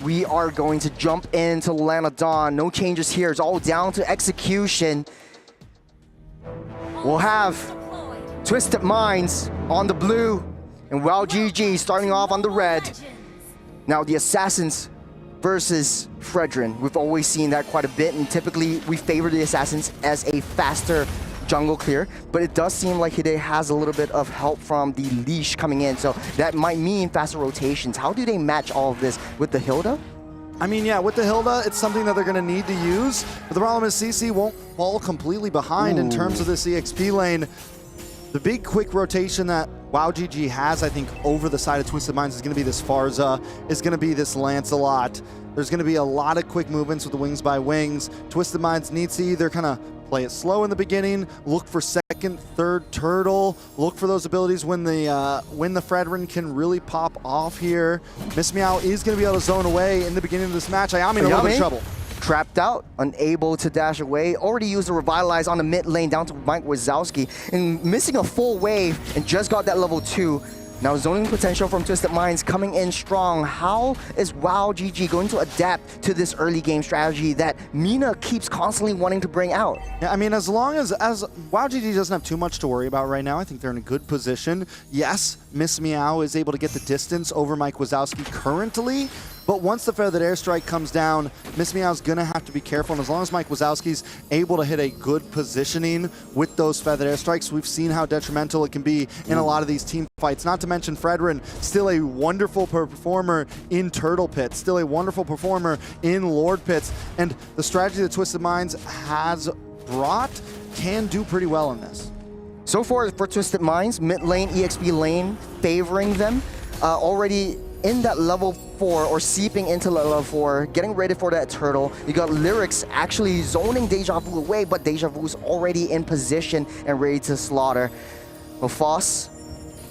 We are going to jump into Land of Dawn. No changes here. It's all down to execution. We'll have Twisted Minds on the blue and WAOW GG starting off on the red. Now the Assassins versus Fredrin. We've always seen that quite a bit, and typically we favor the Assassins as a faster jungle clear, but it does seem like Hide has a little bit of help from the leash coming in, so that might mean faster rotations. How do they match all of this with the Hilda? I mean, yeah, with the Hilda, it's something that they're going to need to use, but the problem is CC won't fall completely behind in terms of this EXP lane. The big quick rotation that WAOW GG has, I think, over the side of Twisted Minds is going to be this Farza, is going to be this Lancelot. There's going to be a lot of quick movements with the Wings by Wings. Twisted Minds needs to either kind of play it slow in the beginning, look for second, third turtle, look for those abilities when the Fredrin can really pop off here. Miss Meow is going to be able to zone away in the beginning of this match. Ayami in a little bit of trouble. Trapped out, unable to dash away. Already used a Revitalize on the mid lane down to Mike Wazowski, and missing a full wave and just got that level 2. Now zoning potential from Twisted Minds coming in strong. How is WAOW GG going to adapt to this early game strategy that Mina keeps constantly wanting to bring out? Yeah, I mean, as long as WAOW GG doesn't have too much to worry about right now, I think they're in a good position. Yes, Miss Meow is able to get the distance over Mike Wazowski currently, but once the Feathered Airstrike comes down, Miss Meow's gonna have to be careful, and as long as Mike Wazowski's able to hit a good positioning with those Feathered Airstrikes, we've seen how detrimental it can be in a lot of these team fights. Not to mention Fredrin, still a wonderful performer in Turtle Pits, still a wonderful performer in Lord Pits, and the strategy that Twisted Minds has brought can do pretty well in this. So far for Twisted Minds, mid lane, EXP lane favoring them. Already in that level 4 or seeping into level 4, getting ready for that turtle. You got Lyrics actually zoning Deja Vu away, but Deja Vu's already in position and ready to slaughter. Well, Foss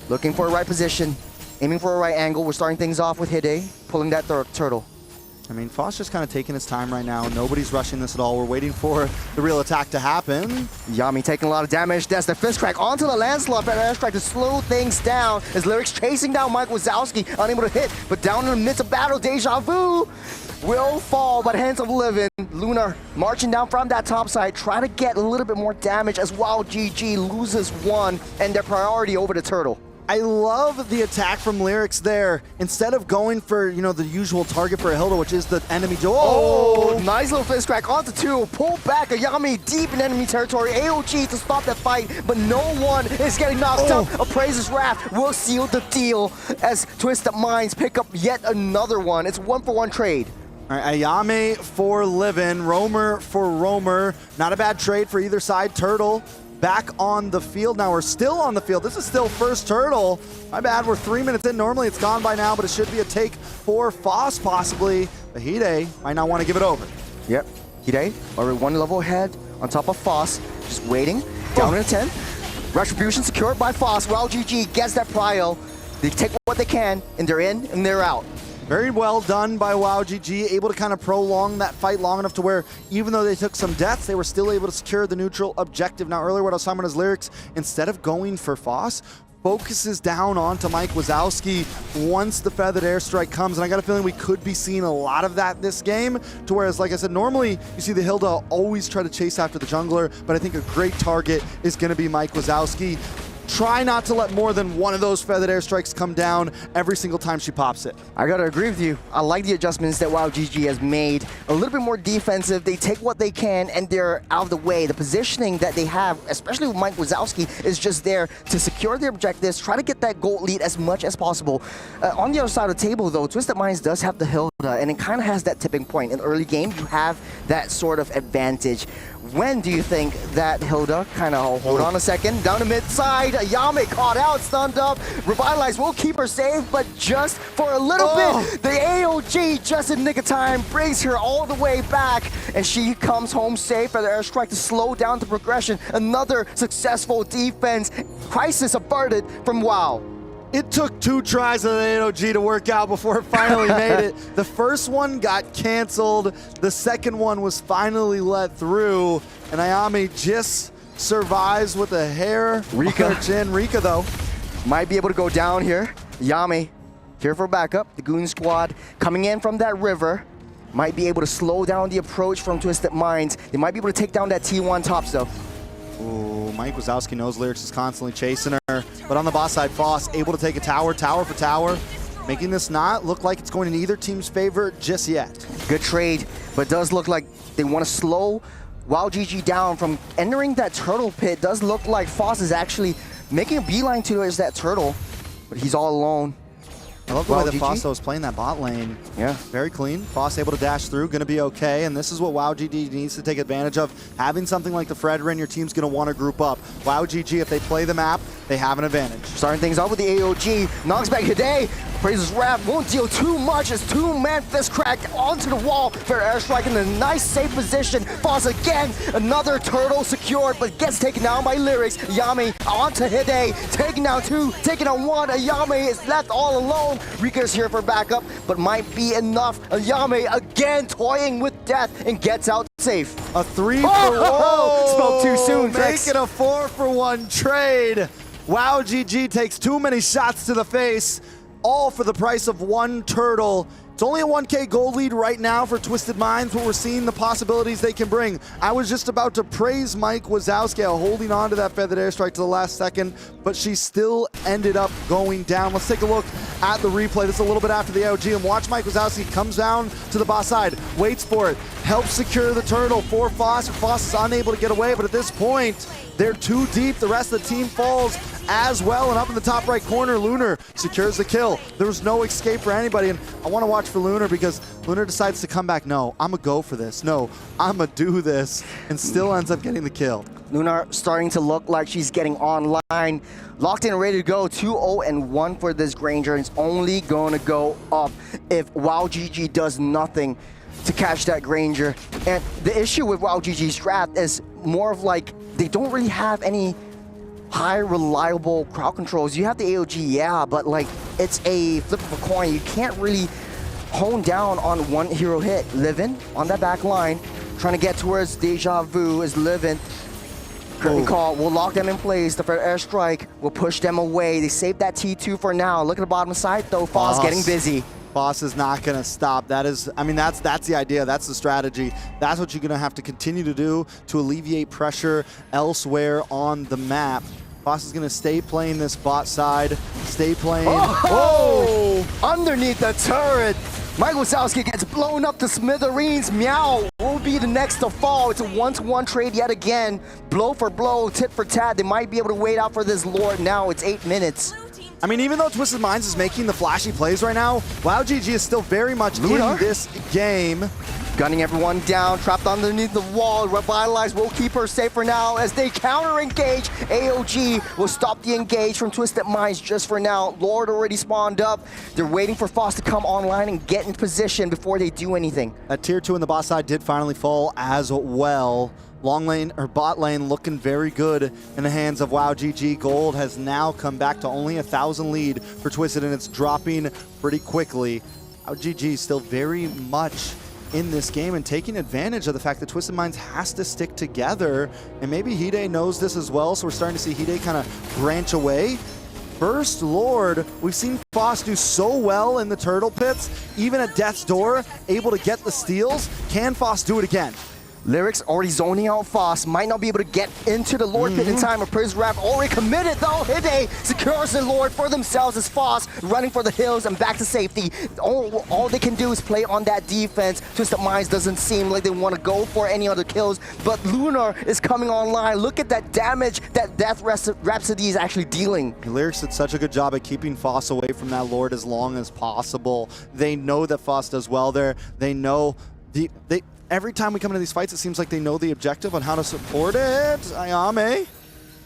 looking for a right position, aiming for a right angle. We're starting things off with Hide pulling that turtle. I mean, Foss just kind of taking his time right now. Nobody's rushing this at all. We're waiting for the real attack to happen. Yami taking a lot of damage. That's the fist crack onto the Lancelot. Better airstrike to slow things down as Lyrics chasing down Mike Wazowski, unable to hit. But down in the midst of battle, Deja Vu will fall by the hands of Livin. Luna marching down from that top side, try to get a little bit more damage as WAOW GG loses one and their priority over the turtle. I love the attack from Lyrics there. Instead of going for, you know, the usual target for a Hilda, which is the enemy. Oh, nice little fist crack onto 2. Pull back Ayami deep in enemy territory. AOG to stop that fight, but no one is getting knocked out. Appraiser's Wrath will seal the deal as Twisted Minds pick up yet another one. It's 1-for-1 trade. All right, Ayame for Livin, Roamer for Roamer. Not a bad trade for either side. Turtle back on the field. Now we're still on the field. This is still first turtle. My bad, we're 3 minutes in. Normally it's gone by now, but it should be a take for Foss possibly. But Hide might not want to give it over. Yep, Hide already one level ahead on top of Foss. Just waiting, down in a 10. Retribution secured by Foss. WAOW GG gets that prio. They take what they can, and they're in and they're out. Very well done by WAOW GG, able to kind of prolong that fight long enough to where even though they took some deaths, they were still able to secure the neutral objective. Now earlier what I was talking about is Lyrics, instead of going for Foss, focuses down onto Mike Wazowski once the Feathered Airstrike comes, and I got a feeling we could be seeing a lot of that this game, to whereas, like I said, normally you see the Hilda always try to chase after the jungler, but I think a great target is going to be Mike Wazowski. Try not to let more than one of those Feathered Airstrikes come down every single time she pops it. I gotta agree with you. I like the adjustments that WAOW GG has made. A little bit more defensive. They take what they can and they're out of the way. The positioning that they have, especially with Mike Wazowski, is just there to secure their objectives, try to get that gold lead as much as possible. On the other side of the table though, Twisted Minds does have the Hilda, and it kind of has that tipping point. In the early game, you have that sort of advantage. When do you think that Hilda kind of, hold on a second, down the mid side, Ayame caught out, stunned up, Revitalize will keep her safe, but just for a little bit, the AOG just in nick of time brings her all the way back, and she comes home safe for the airstrike to slow down the progression. Another successful defense. Crisis averted from WAOW. It took 2 tries of the AOG to work out before it finally made it. The first one got canceled. The second one was finally let through. And Ayami just survives with a hair on her chin. Rika, though, might be able to go down here. Yami here for backup. The Goon Squad coming in from that river. Might be able to slow down the approach from Twisted Minds. They might be able to take down that T1 tops though. Ooh, Mike Wazowski knows Lyrics is constantly chasing her. But on the boss side, Foss able to take a tower for tower. Making this not look like it's going in either team's favor just yet. Good trade, but it does look like they want to slow WAOW GG down from entering that turtle pit. Does look like Foss is actually making a beeline towards that turtle, but he's all alone. I love the way WAOW that GG? Foss was playing that bot lane. Yeah. Very clean. Foss able to dash through, going to be okay. And this is what WAOW GG needs to take advantage of. Having something like the Fredrin, your team's going to want to group up. WAOW GG, if they play the map, they have an advantage. Starting things off with the AOG. Knocks back Hide. Praises Wrath. Won't deal too much as two-man fist crack onto the wall. Fair airstrike in a nice safe position. Foss again. Another turtle secured, but gets taken down by Lyrics. Ayame onto Hide. Taking down two. Taking on one. Ayame is left all alone. Rika's here for backup, but might be enough. Ayame again toying with death and gets out safe. A 3-for-1. Spoke too soon, Trix. Make it a 4-for-1 trade. WAOW GG takes too many shots to the face, all for the price of one turtle. It's only a 1K gold lead right now for Twisted Minds, but we're seeing the possibilities they can bring. I was just about to praise Mike Wazowski holding on to that feathered airstrike to the last second, but she still ended up going down. Let's take a look at the replay. This is a little bit after the AOG, and watch Mike Wazowski comes down to the boss side, waits for it, helps secure the turtle for Foss. Foss is unable to get away, but at this point, they're too deep. The rest of the team falls as well, and up in the top right corner, Lunar secures the kill. There was no escape for anybody, and I want to watch for Lunar because Lunar decides to come back. No, I'm going to go for this. No, I'm going to do this, and still ends up getting the kill. Lunar starting to look like she's getting online. Locked in and ready to go. 2-0-1 for this Granger. It's only going to go up if WAOW GG does nothing to catch that Granger. And the issue with WAOW GG's draft is more of like they don't really have any high reliable crowd controls. You have the AOG, yeah, but like it's a flip of a coin. You can't really hone down on one hero hit. Livin on that back line, trying to get towards Deja Vu is Livin. Curtain call will lock them in place. The fair airstrike will push them away. They save that T2 for now. Look at the bottom side though. Foss getting busy. Foss is not going to stop. That is, I mean, that's the idea. That's the strategy. That's what you're going to have to continue to do to alleviate pressure elsewhere on the map. Foss is going to stay playing this bot side, stay playing. Oh! Underneath the turret, Mike Wazowski gets blown up to smithereens. Meow will be the next to fall. It's a 1-to-1 trade yet again. Blow for blow, tit for tat. They might be able to wait out for this Lord now. It's 8 minutes. I mean, even though Twisted Minds is making the flashy plays right now, WAOW GG is still very much in this game. Gunning everyone down, trapped underneath the wall. Revitalize will keep her safe for now as they counter-engage. AOG will stop the engage from Twisted Minds just for now. Lord already spawned up. They're waiting for Foss to come online and get in position before they do anything. That tier 2 in the boss side did finally fall as well. Long lane, or bot lane, looking very good in the hands of WAOW GG. Gold has now come back to only 1,000 lead for Twisted, and it's dropping pretty quickly. WAOW GG is still very much in this game and taking advantage of the fact that Twisted Minds has to stick together, and maybe Hide knows this as well, so we're starting to see Hide kind of branch away. First Lord, we've seen Foss do so well in the turtle pits, even at Death's Door, able to get the steals. Can Foss do it again? Lyrics already zoning out Foss. Might not be able to get into the Lord pit in time. A Priz Wrap already committed though. Hide secures the Lord for themselves as Foss running for the hills and back to safety. All they can do is play on that defense. Twisted Minds doesn't seem like they want to go for any other kills, but Lunar is coming online. Look at that damage that Death Rhapsody is actually dealing. Lyrics did such a good job at keeping Foss away from that Lord as long as possible. They know that Foss does well there. They know every time we come into these fights, it seems like they know the objective on how to support it. Ayame.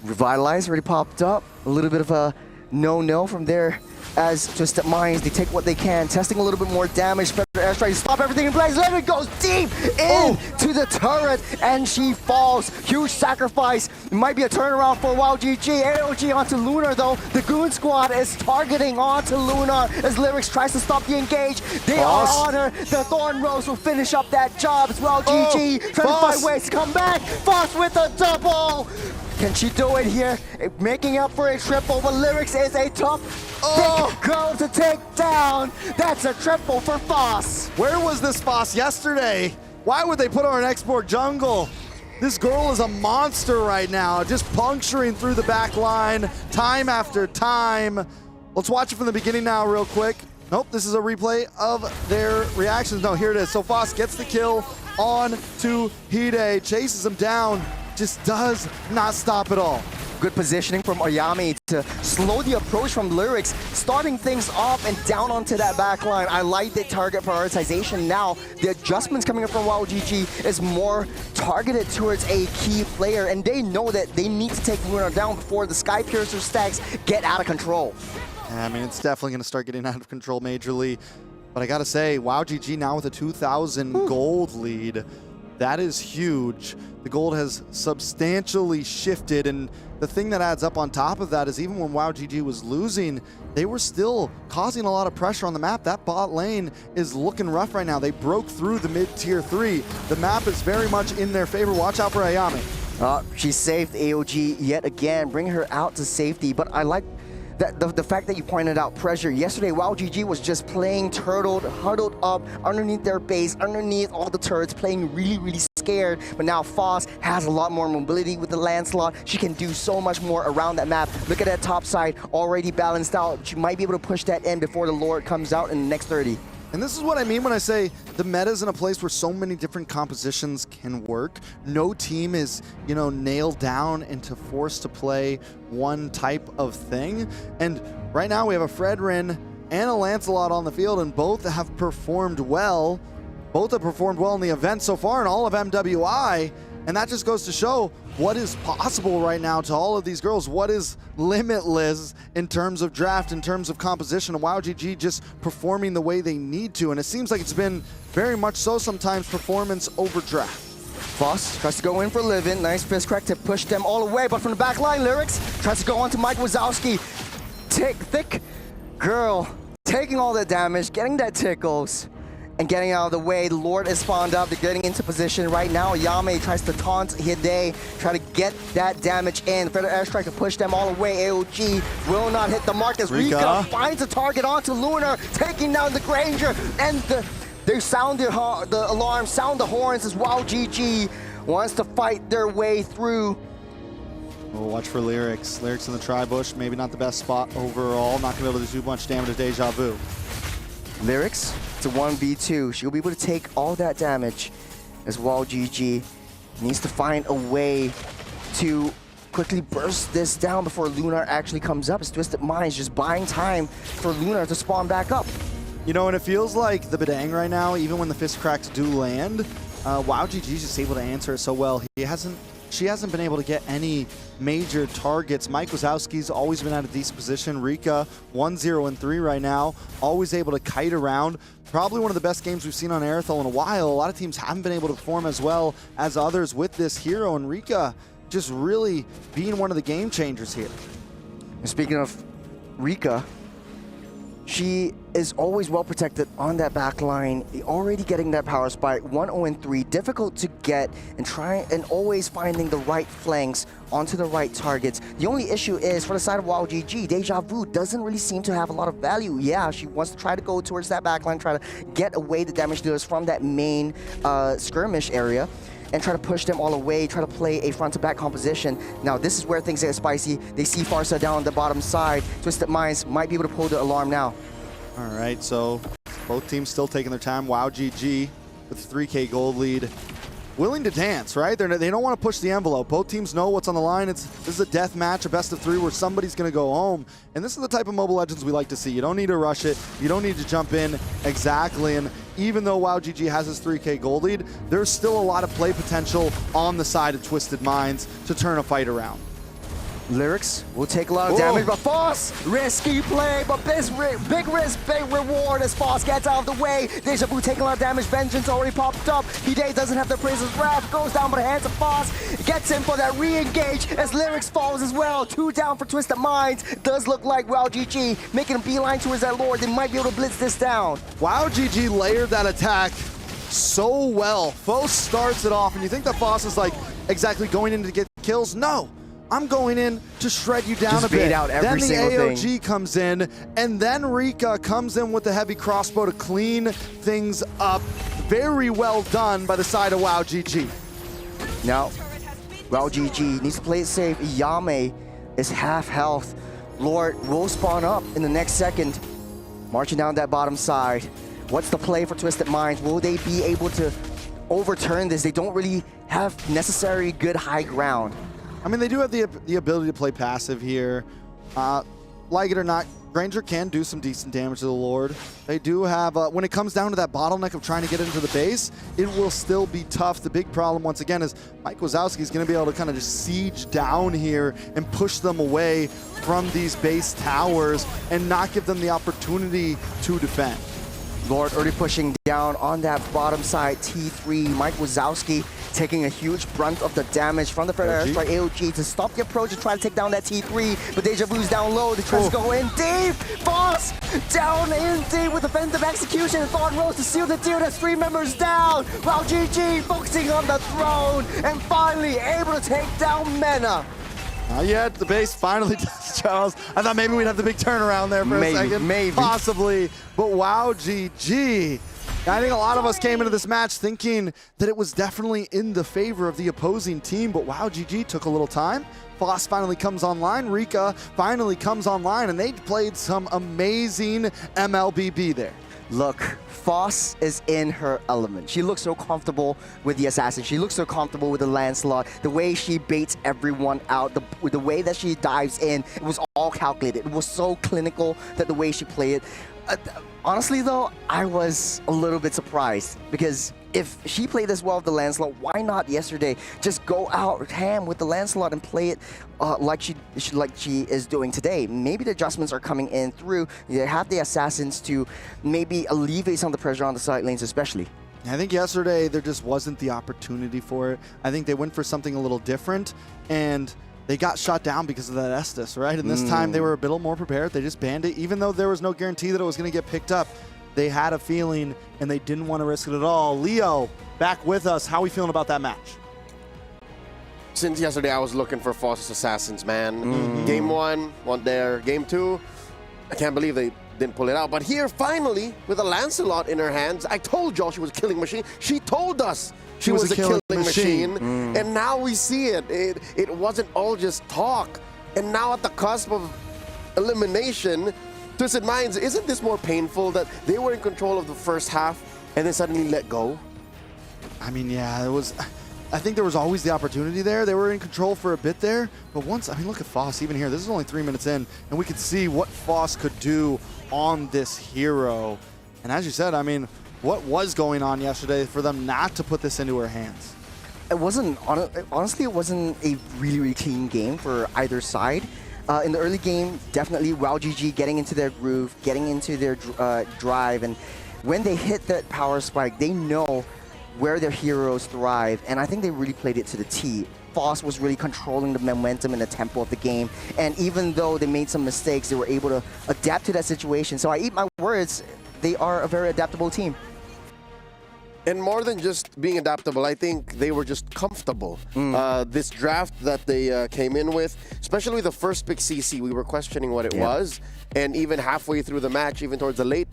Revitalize already popped up. A little bit of a no-no from there as Twisted Minds. They take what they can, testing a little bit more damage. Feather airstrike, stop everything in place. Let it go deep into the turret, and she falls. Huge sacrifice. It might be a turnaround for WAOW GG. AOG onto Lunar though. The Goon Squad is targeting onto Lunar as Lyrics tries to stop the engage. They are on her. The Thorn Rose will finish up that job as WAOW GG. Trying to find ways to come back. Foss with a double. Can she do it here? Making up for a triple, but Lyrics is a tough big girl to take down. That's a triple for Foss. Where was this Foss yesterday? Why would they put her in export jungle? This girl is a monster right now, just puncturing through the back line time after time. Let's watch it from the beginning now real quick. Nope, this is a replay of their reactions. No, here it is. So Foss gets the kill on to Hide, chases him down, just does not stop at all. Good positioning from Ayame to slow the approach from Lyrics, starting things off and down onto that back line. I like the target prioritization now. The adjustments coming up from WAOW GG is more targeted towards a key player, and they know that they need to take Luna down before the Sky Piercer stacks get out of control. I mean, it's definitely going to start getting out of control majorly. But I got to say, WAOW GG now with a 2,000 gold lead. That is huge. The gold has substantially shifted, and the thing that adds up on top of that is even when WAOW GG was losing, they were still causing a lot of pressure on the map. That bot lane is looking rough right now. They broke through the mid-tier 3. The map is very much in their favor. Watch out for Ayame. She saved AOG yet again, bring her out to safety, but I like the fact that you pointed out pressure. Yesterday, WAOW GG was just playing turtled, huddled up underneath their base, underneath all the turrets, playing really, really scared. But now Foss has a lot more mobility with the Lancelot. She can do so much more around that map. Look at that top side, already balanced out. She might be able to push that in before the Lord comes out in the next 30. And this is what I mean when I say the meta's in a place where so many different compositions can work. No team is, you know, nailed down and forced to play one type of thing. And right now we have a Fredrin and a Lancelot on the field, and both have performed well. Both have performed well in the event so far in all of MWI. And that just goes to show what is possible right now to all of these girls, what is limitless in terms of draft, in terms of composition, and WAOW GG just performing the way they need to. And it seems like it's been very much so sometimes performance over draft. Foss tries to go in for Livin. Nice fist crack to push them all away, but from the back line, Lyrics tries to go on to Mike Wazowski. Thick girl, taking all the damage, getting that tickles, and getting out of the way. The Lord is spawned up. They're getting into position right now. Yame tries to taunt Hide, try to get that damage in. Feather Airstrike to push them all away. AOG will not hit the mark as Rika finds a target onto Lunar, taking down the Granger. And they sound the alarm, sound the horns as WAOW GG wants to fight their way through. We'll watch for Lyrics. Lyrics in the tri-bush, maybe not the best spot overall. Not going to be able to do much damage to Deja Vu. Lyrics to 1v2. She'll be able to take all that damage as WAOW GG needs to find a way to quickly burst this down before Lunar actually comes up. It's Twisted Minds just buying time for Lunar to spawn back up. You know, and it feels like the Bedang right now, even when the fist cracks do land, WAOW GG is just able to answer it so well. She hasn't been able to get any major targets. Mike Wazowski's always been at a decent position. Rika, 1-0-3 right now, always able to kite around. Probably one of the best games we've seen on Aerithal in a while. A lot of teams haven't been able to perform as well as others with this hero, and Rika just really being one of the game changers here. And speaking of Rika, she is always well protected on that back line, already getting that power spike. 1-0-3, difficult to get, and always finding the right flanks onto the right targets. The only issue is for the side of WAOW GG, Deja Vu doesn't really seem to have a lot of value. Yeah, she wants to try to go towards that back line, try to get away the damage dealers from that main skirmish area, and try to push them all away, try to play a front-to-back composition. Now, this is where things get spicy. They see Farsa down on the bottom side. Twisted Minds might be able to pull the alarm now. All right, so both teams still taking their time. WAOW GG with a 3K gold lead. Willing to dance, right? They don't want to push the envelope. Both teams know what's on the line. This is a death match, a best of 3 where somebody's going to go home. And this is the type of Mobile Legends we like to see. You don't need to rush it. You don't need to jump in exactly. And even though WAOW GG has his 3K gold lead, there's still a lot of play potential on the side of Twisted Minds to turn a fight around. Lyrics will take a lot of damage, but Foss, risky play, but this big risk, big reward as Foss gets out of the way. Deja Vu taking a lot of damage, Vengeance already popped up. Hide doesn't have to praise his wrath, goes down by the hands of Foss, gets in for that re-engage as Lyrics falls as well. 2 down for Twisted Minds. Does look like WAOW GG making a beeline towards that Lord. They might be able to blitz this down. WAOW GG layered that attack so well. Foss starts it off, and you think that Foss is like exactly going in to get kills? No. I'm going in to shred you down Just a bit. bait out every then the single AOG thing. comes in, and then Rika comes in with the heavy crossbow to clean things up. Very well done by the side of WAOW GG. Now, WAOW GG needs to play it safe. Yame is half health. Lord will spawn up in the next second. Marching down that bottom side. What's the play for Twisted Minds? Will they be able to overturn this? They don't really have necessary good high ground. I mean, they do have the ability to play passive here. Like it or not, Granger can do some decent damage to the Lord. They do have, when it comes down to that bottleneck of trying to get into the base, it will still be tough. The big problem, once again, is Mike Wazowski is going to be able to kind of just siege down here and push them away from these base towers and not give them the opportunity to defend. Lord already pushing down on that bottom side, T3. Mike Wazowski taking a huge brunt of the damage from the Fred Airstrike AOG to stop the approach and try to take down that T3. But Deja Vu's down low. They try to go in deep. Boss down in deep with offensive execution. And Thorn Rose to seal the deal. That's 3 members down. WAOW GG focusing on the throne and finally able to take down Mena. Not yet. The base finally does, Charles. I thought maybe we'd have the big turnaround there for a second. Maybe. Possibly. But WAOW GG. I think a lot of us came into this match thinking that it was definitely in the favor of the opposing team, but WAOW GG took a little time. Foss finally comes online. Rika finally comes online, and they played some amazing MLBB there. Look, Foss is in her element. She looks so comfortable with the assassin. She looks so comfortable with the Lancelot. The way she baits everyone out, the way that she dives in, it was all calculated. It was so clinical that the way she played it. Honestly, though, I was a little bit surprised because if she played this well with the Lancelot, why not yesterday just go out ham with the Lancelot and play it like she is doing today? Maybe the adjustments are coming in through. They have the assassins to maybe alleviate some of the pressure on the side lanes, especially. I think yesterday there just wasn't the opportunity for it. I think they went for something a little different, and they got shot down because of that Estus, right? And this time they were a bit more prepared. They just banned it. Even though there was no guarantee that it was going to get picked up, they had a feeling and they didn't want to risk it at all. Leo, back with us. How are we feeling about that match? Since yesterday, I was looking for Foss's assassins, man. Game 1, one there. Game 2, I can't believe they didn't pull it out. But here, finally, with a Lancelot in her hands, I told y'all she was a killing machine. She told us she was a killing machine. And now we see it. It wasn't all just talk. And now at the cusp of elimination, Twisted Minds, isn't this more painful that they were in control of the first half and then suddenly let go? I mean, yeah, it was. I think there was always the opportunity there. They were in control for a bit there. But once, I mean, look at Foss even here. This is only 3 minutes in, and we could see what Foss could do on this hero. And as you said, I mean, what was going on yesterday for them not to put this into her hands? It wasn't, honestly, it wasn't a really, really clean game for either side. In the early game, definitely WAOW GG getting into their groove, getting into their drive, and when they hit that power spike, they know where their heroes thrive, and I think they really played it to the T. Foss was really controlling the momentum and the tempo of the game, and even though they made some mistakes, they were able to adapt to that situation. So I eat my words, they are a very adaptable team. And more than just being adaptable, I think they were just comfortable. This draft that they came in with, especially the first pick CC, we were questioning what it was. And even halfway through the match, even towards the late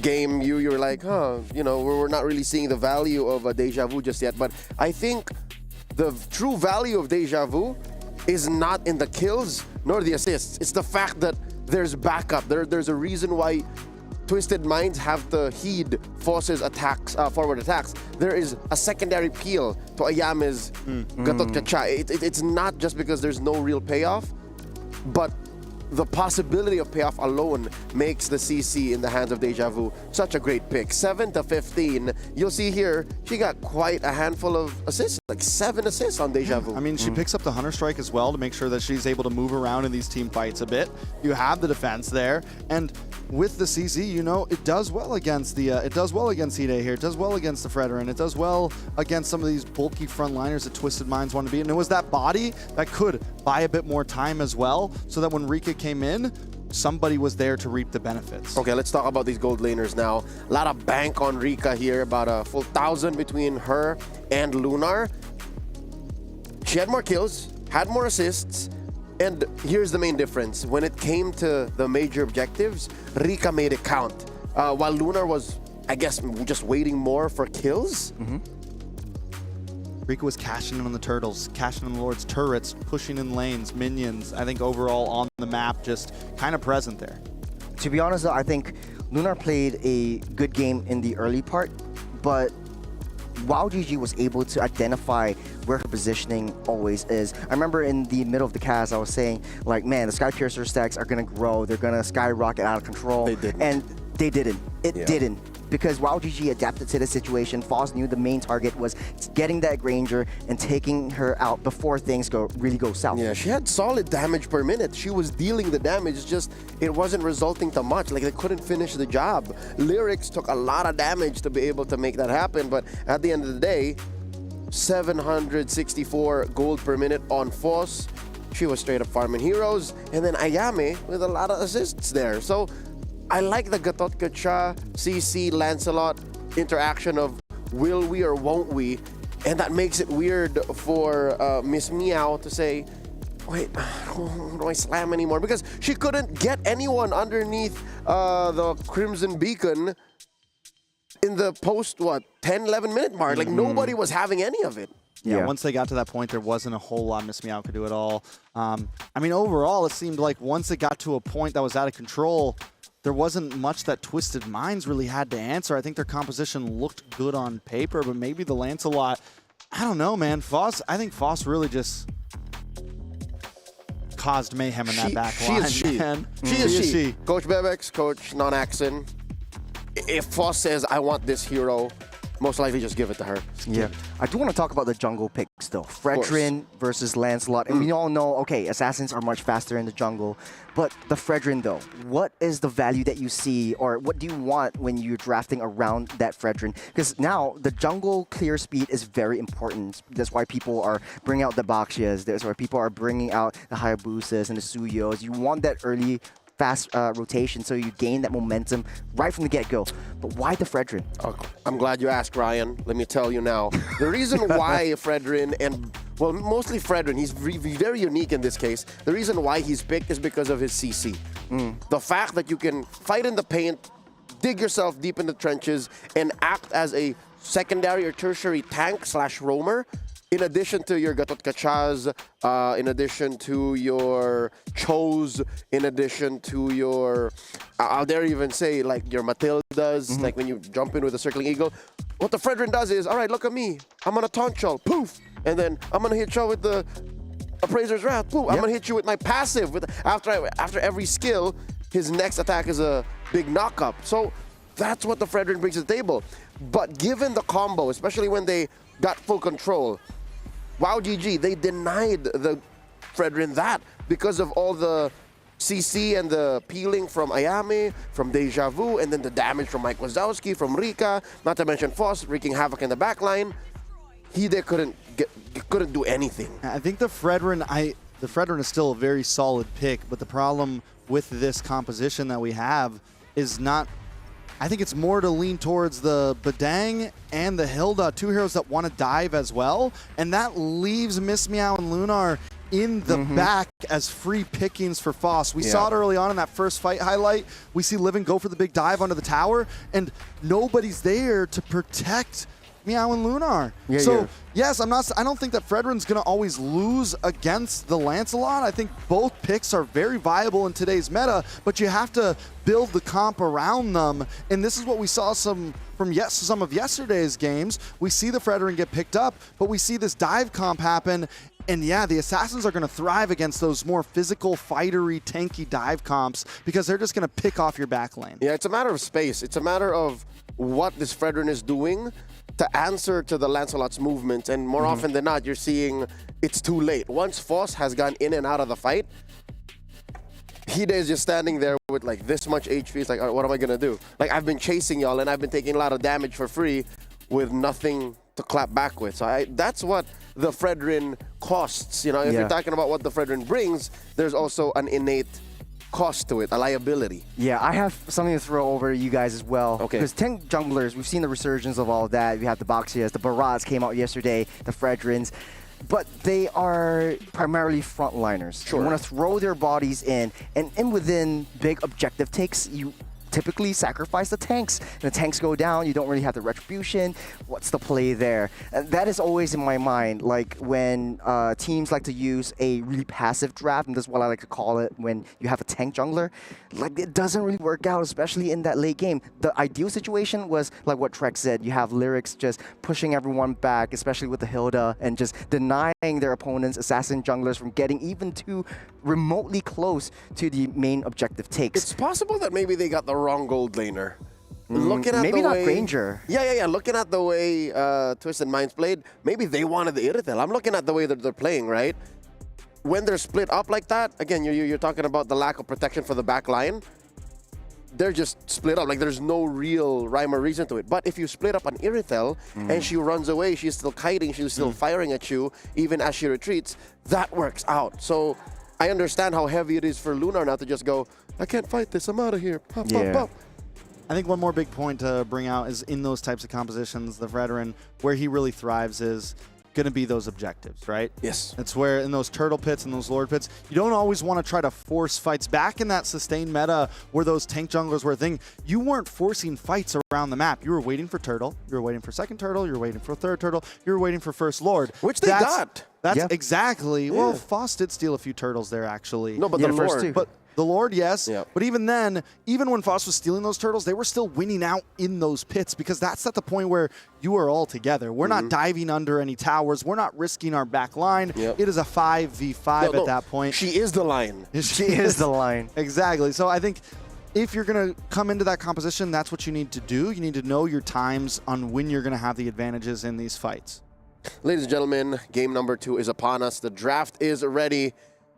game, you were like, you know, we're not really seeing the value of a Deja Vu just yet. But I think the true value of Deja Vu is not in the kills nor the assists. It's the fact that there's backup. There's a reason why Twisted Minds have to heed Foss's attacks, forward attacks. There is a secondary peel to Ayame's Gatot Kacha. It's not just because there's no real payoff, but the possibility of payoff alone makes the CC in the hands of Deja Vu such a great pick. 7 to 15. You'll see here, she got quite a handful of assists, like 7 assists on Deja Vu. I mean, she picks up the Hunter Strike as well to make sure that she's able to move around in these team fights a bit. You have the defense there, and with the CC, you know, it does well against the, it does well against Hide here. It does well against the Fredrin. It does well against some of these bulky frontliners that Twisted Minds want to be. And it was that body that could buy a bit more time as well, so that when Rika came in, somebody was there to reap the benefits. Okay, let's talk about these gold laners now. A lot of bank on Rika here, about a full 1,000 between her and Lunar. She had more kills, had more assists. And here's the main difference. When it came to the major objectives, Rika made it count. While Lunar was, I guess, just waiting more for kills. Rika was cashing in on the turtles, cashing in the Lord's turrets, pushing in lanes, minions. I think overall on the map, just kind of present there. To be honest, though, I think Lunar played a good game in the early part, but WAOW GG was able to identify where her positioning always is. I remember in the middle of the cast, I was saying, like, man, the Sky Piercer stacks are going to grow. They're going to skyrocket out of control. They didn't. And they didn't. It didn't. Because WAOW GG adapted to the situation. Foss knew the main target was getting that Granger and taking her out before things really go south. Yeah, she had solid damage per minute. She was dealing the damage, it's just it wasn't resulting to much. Like, they couldn't finish the job. Lyrics took a lot of damage to be able to make that happen, but at the end of the day, 764 gold per minute on Foss. She was straight up farming heroes. And then Ayame with a lot of assists there. So I like the Gatot Kacha, CC, Lancelot interaction of will we or won't we? And that makes it weird for Miss Meow to say, wait, who do I slam anymore? Because she couldn't get anyone underneath the Crimson Beacon in the post, 10, 11 minute mark. Like, nobody was having any of it. Yeah, once they got to that point, there wasn't a whole lot Miss Meow could do at all. I mean, overall, it seemed like once it got to a point that was out of control, there wasn't much that Twisted Minds really had to answer. I think their composition looked good on paper, but maybe the Lancelot, I don't know, man. I think Foss really just caused mayhem in that back line. She is she. Coach Bebex, Coach Non-Axon. If Foss says, I want this hero, most likely just give it to her. Yeah. I do want to talk about the jungle picks, though. Fredrin versus Lancelot. And we all know, okay, assassins are much faster in the jungle. But the Fredrin, though, what is the value that you see, or what do you want when you're drafting around that Fredrin? Because now the jungle clear speed is very important. That's why people are bringing out the Bakshias. That's why people are bringing out the Hayabusas and the Suyos. You want that early fast rotation so you gain that momentum right from the get-go. But why the Fredrin? I'm glad you asked, Ryan. Let me tell you now. The reason why Fredrin, and well, mostly Fredrin, he's very unique in this case. The reason why he's picked is because of his CC. The fact that you can fight in the paint, dig yourself deep in the trenches, and act as a secondary or tertiary tank/roamer, in addition to your Gatot Kachas, in addition to your Chos, in addition to your, I'll dare even say, like your Matildas, like when you jump in with a Circling Eagle. What the Fredrin does is, all right, look at me. I'm going to taunt you, poof. And then I'm going to hit you with the Appraiser's Wrath, poof. I'm going to hit you with my passive. After every skill, his next attack is a big knock-up. So that's what the Fredrin brings to the table. But given the combo, especially when they got full control, WAOW GG, they denied the Fredrin that because of all the CC and the peeling from Ayame, from Deja Vu, and then the damage from Mike Wazowski, from Rika, not to mention Foss wreaking havoc in the backline. They couldn't do anything. I think the Fredrin is still a very solid pick, but the problem with this composition that we have is not. I think it's more to lean towards the Badang and the Hilda, two heroes that want to dive as well, and that leaves Miss Meow and Lunar in the back as free pickings for Foss. We saw it early on in that first fight highlight. We see Living go for the big dive onto the tower, and nobody's there to protect Meow and Lunar. Yes, I don't think that Fredrin's gonna always lose against the Lancelot. I think both picks are very viable in today's meta, but you have to build the comp around them. And this is what we saw some of yesterday's games. We see the Fredrin get picked up, but we see this dive comp happen. And yeah, the Assassins are going to thrive against those more physical, fightery, tanky dive comps because they're just going to pick off your back lane. Yeah, it's a matter of space. It's a matter of what this Fredrin is doing to answer to the Lancelot's movements, and more often than not, you're seeing it's too late. Once Foss has gone in and out of the fight, Hide is just standing there with like this much HP. It's like, all right, what am I gonna do? Like, I've been chasing y'all, and I've been taking a lot of damage for free with nothing to clap back with. So that's what the Fredrin costs. You know, if you're talking about what the Fredrin brings, there's also an innate cost to it, a liability. Yeah, I have something to throw over to you guys as well. Okay. Because 10 junglers, we've seen the resurgence of all of that. We have the Bakshias, the Barats came out yesterday, the Fredrins. but they are primarily frontliners. Sure. You want to throw their bodies in, and within big objective takes, you typically sacrifice the tanks. And the tanks go down, you don't really have the retribution. What's the play there? And that is always in my mind, like when teams like to use a really passive draft, and this is what I like to call it when you have a tank jungler. Like, it doesn't really work out, especially in that late game. The ideal situation was like what Trek said, you have Lyrics just pushing everyone back, especially with the Hilda, and just denying their opponents, assassin junglers, from getting even too remotely close to the main objective takes. It's possible that maybe they got the wrong gold laner. Looking at maybe the not way, Granger. Yeah. Looking at the way Twisted Minds played, maybe they wanted the Irithel. I'm looking at the way that they're playing, right? When they're split up like that, again, you're talking about the lack of protection for the back line. They're just split up. Like, there's no real rhyme or reason to it. But if you split up an Irithel and she runs away, she's still kiting, she's still firing at you, even as she retreats, that works out. So I understand how heavy it is for Lunar now to just go, I can't fight this, I'm out of here. Pop, pop, pop. I think one more big point to bring out is in those types of compositions, the veteran, where he really thrives is going to be those objectives, right? Yes. It's where in those turtle pits and those lord pits, you don't always want to try to force fights. Back in that sustained meta where those tank junglers were a thing, you weren't forcing fights around the map. You were waiting for turtle, you were waiting for second turtle, you were waiting for third turtle, you were waiting for first lord. Which they got. That's exactly. Yeah. Well, Foss did steal a few turtles there, actually. No, but Yeah, the first Lord. two. But the Lord, yes. Yep. But even then, even when Foss was stealing those turtles, they were still winning out in those pits because that's at the point where you are all together. We're not diving under any towers. We're not risking our back line. Yep. It is a 5v5 at that point. She is the line. She is the line. Exactly. So I think if you're going to come into that composition, that's what you need to do. You need to know your times on when you're going to have the advantages in these fights. Ladies and gentlemen, game number 2 is upon us. The draft is ready.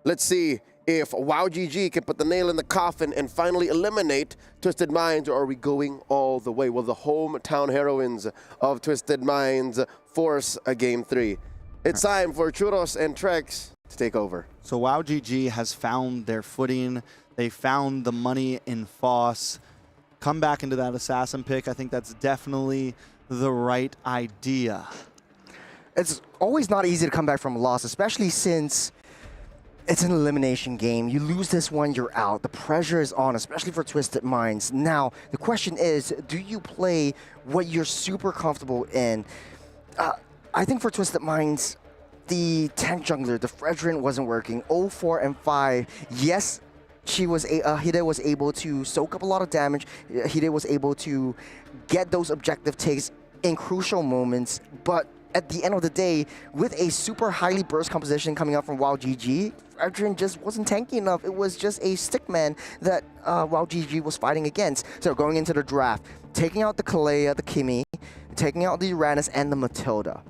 Let's see if WAOW GG can put the nail in the coffin and finally eliminate Twisted Minds, or are we going all the way? Will the hometown heroines of Twisted Minds force a game 3? It's time for Churros and Trex to take over. So WAOW GG has found their footing. They found the money in Foss. Come back into that assassin pick. I think that's definitely the right idea. It's always not easy to come back from a loss, especially since it's an elimination game. You lose this one, you're out. The pressure is on, especially for Twisted Minds. Now, the question is, do you play what you're super comfortable in? I think for Twisted Minds, the tank jungler, the Fredrin, wasn't working. 0, 4, and 5. Yes, Hide was able to soak up a lot of damage. Hide was able to get those objective takes in crucial moments, but at the end of the day, with a super highly burst composition coming out from WAOW GG, Fredrin just wasn't tanky enough. It was just a stickman that WAOW GG was fighting against. So going into the draft, taking out the Kalea, the Kimi, taking out the Uranus, and the Matilda.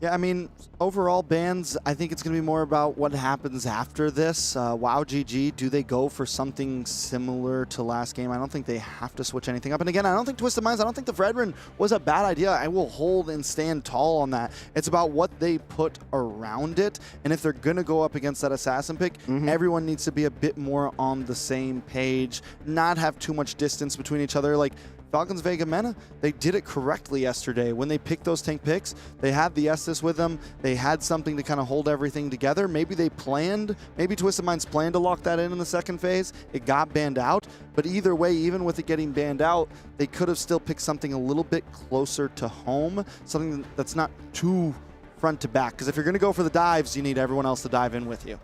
Yeah, I mean, overall bans, I think it's going to be more about what happens after this. WAOW GG, do they go for something similar to last game? I don't think they have to switch anything up. And again, I don't think Twisted Minds, I don't think the Fredrin was a bad idea. I will hold and stand tall on that. It's about what they put around it. And if they're going to go up against that assassin pick, everyone needs to be a bit more on the same page, not have too much distance between each other. Like, Falcons Vega Mena, they did it correctly yesterday. When they picked those tank picks, they had the Estus with them. They had something to kind of hold everything together. Maybe they planned, maybe Twisted Minds planned to lock that in the second phase. It got banned out. But either way, even with it getting banned out, they could have still picked something a little bit closer to home, something that's not too front to back. Because if you're going to go for the dives, you need everyone else to dive in with you.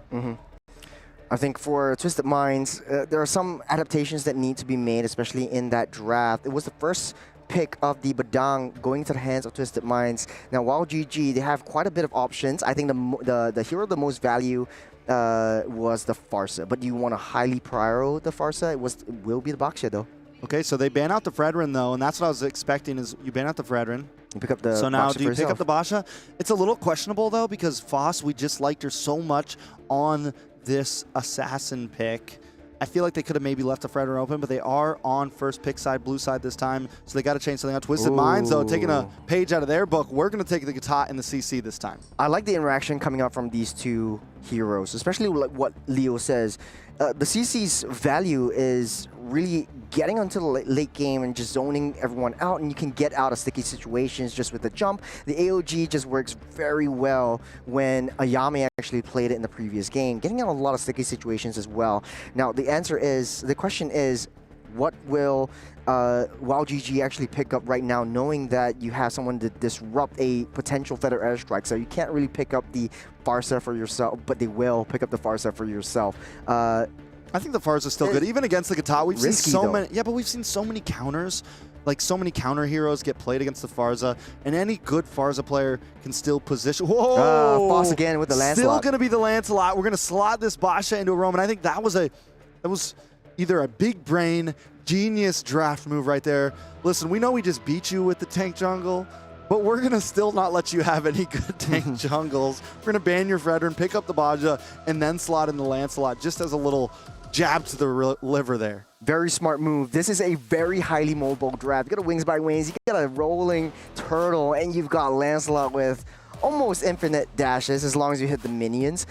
I think for Twisted Minds, there are some adaptations that need to be made, especially in that draft. It was the first pick of the Badang going to the hands of Twisted Minds. Now, WAOW GG, they have quite a bit of options. I think the hero of the most value was the Farsa, but you want to highly prior the Farsa, it will be the Baxia though. Okay, so they ban out the Fredrin though, and that's what I was expecting is you ban out the Fredrin. You pick up the So now Baxia do you for pick up yourself. the Basha? It's a little questionable though because Foss, we just liked her so much on this assassin pick. I feel like they could have maybe left the Fredrin open, but they are on first pick side, blue side this time, so they got to change something out. Twisted Minds, though, taking a page out of their book. We're going to take the guitar in the CC this time. I like the interaction coming out from these two heroes, especially like what Leo says. The CC's value is really getting onto the late game and just zoning everyone out, and you can get out of sticky situations just with the jump. The AOG just works very well when Ayame actually played it in the previous game, getting out of a lot of sticky situations as well. Now, the question is, what will WAOW GG actually pick up right now, knowing that you have someone to disrupt a potential feather airstrike? So you can't really pick up the Farsa for yourself, but they will pick up the Farsa for yourself. I think the Farsa is still good, even against the Kata. We've seen so though. many. Yeah, but we've seen so many counters. Like, so many counter heroes get played against the Farsa, and any good Farsa player can still position. Whoa! Foss again with the Lancelot. Still going to be the Lancelot. We're going to slot this Basha into a roam, and I think that was either a big brain, genius draft move right there. Listen, we know we just beat you with the tank jungle, but we're going to still not let you have any good tank jungles. We're going to ban your Fredrin, pick up the Baja, and then slot in the Lancelot just as a little jab to the liver there. Very smart move. This is a very highly mobile draft. You got a Wings by Wings, you got a rolling turtle, and you've got Lancelot with almost infinite dashes as long as you hit the minions.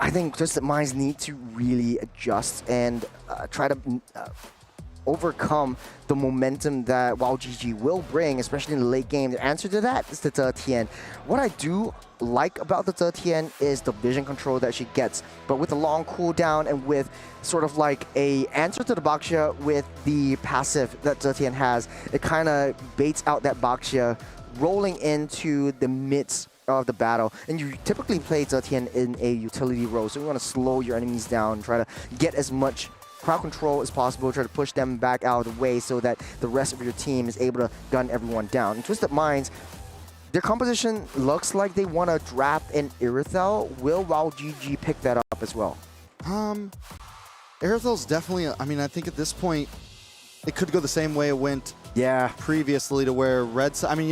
I think Twisted Minds need to really adjust and try to overcome the momentum that WAOW GG will bring, especially in the late game. The answer to that is the Tien. What I do like about the Tien is the vision control that she gets, but with a long cooldown and with sort of like a answer to the Baxia with the passive that Tien has, it kind of baits out that Baxia rolling into the midst of the battle. And you typically play Tien in a utility role, so you want to slow your enemies down, try to get as much crowd control as possible, try to push them back out of the way so that the rest of your team is able to gun everyone down. And Twisted Minds, their composition looks like they want to draft an Irithel. Will WAOW GG pick that up as well? Irithel's definitely, I mean, I think at this point, it could go the same way it went previously to where I mean,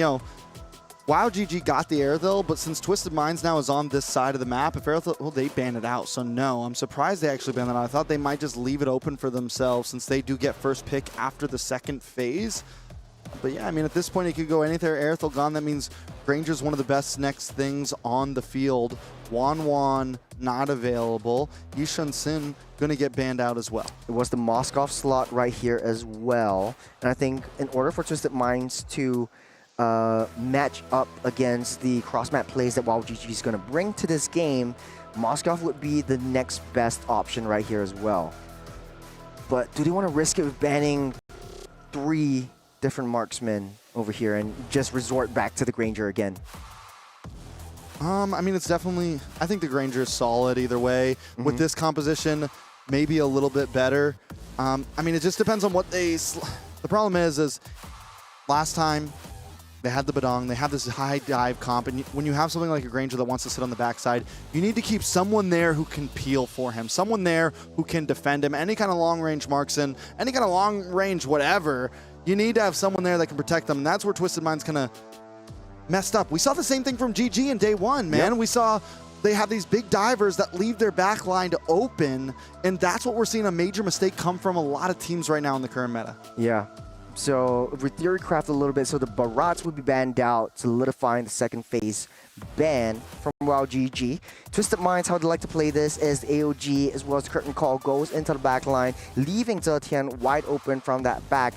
WAOW GG got the Irithel, but since Twisted Minds now is on this side of the map, if Irithel, well, they banned it out. So no, I'm surprised they actually banned that out. I thought they might just leave it open for themselves since they do get first pick after the second phase. But yeah, I mean, at this point, it could go anything. Irithel gone. That means Granger's one of the best next things on the field. Wan not available. Yishun Sin going to get banned out as well. It was the Moskov slot right here as well. And I think in order for Twisted Minds to match up against the cross-map plays that WAOW GG is going to bring to this game, Moskov would be the next best option right here as well. But do they want to risk it with banning 3 different marksmen over here and just resort back to the Granger again? I mean, it's definitely, I think the Granger is solid either way. With this composition, maybe a little bit better. I mean, it just depends on what they... The problem is last time, they had the Badong, they have this high dive comp, and when you have something like a Granger that wants to sit on the backside, you need to keep someone there who can peel for him, someone there who can defend him, any kind of long-range marksman, any kind of long-range whatever, you need to have someone there that can protect them, and that's where Twisted Minds kind of messed up. We saw the same thing from GG in day one, man. We saw they have these big divers that leave their back line to open, and that's what we're seeing a major mistake come from a lot of teams right now in the current meta. Yeah. So if we theorycraft a little bit, so the Barats would be banned out, solidifying the second phase ban from WAOW GG. Twisted Minds, how they like to play this is the AOG as well as Curtain Call goes into the back line, leaving Tien wide open from that back.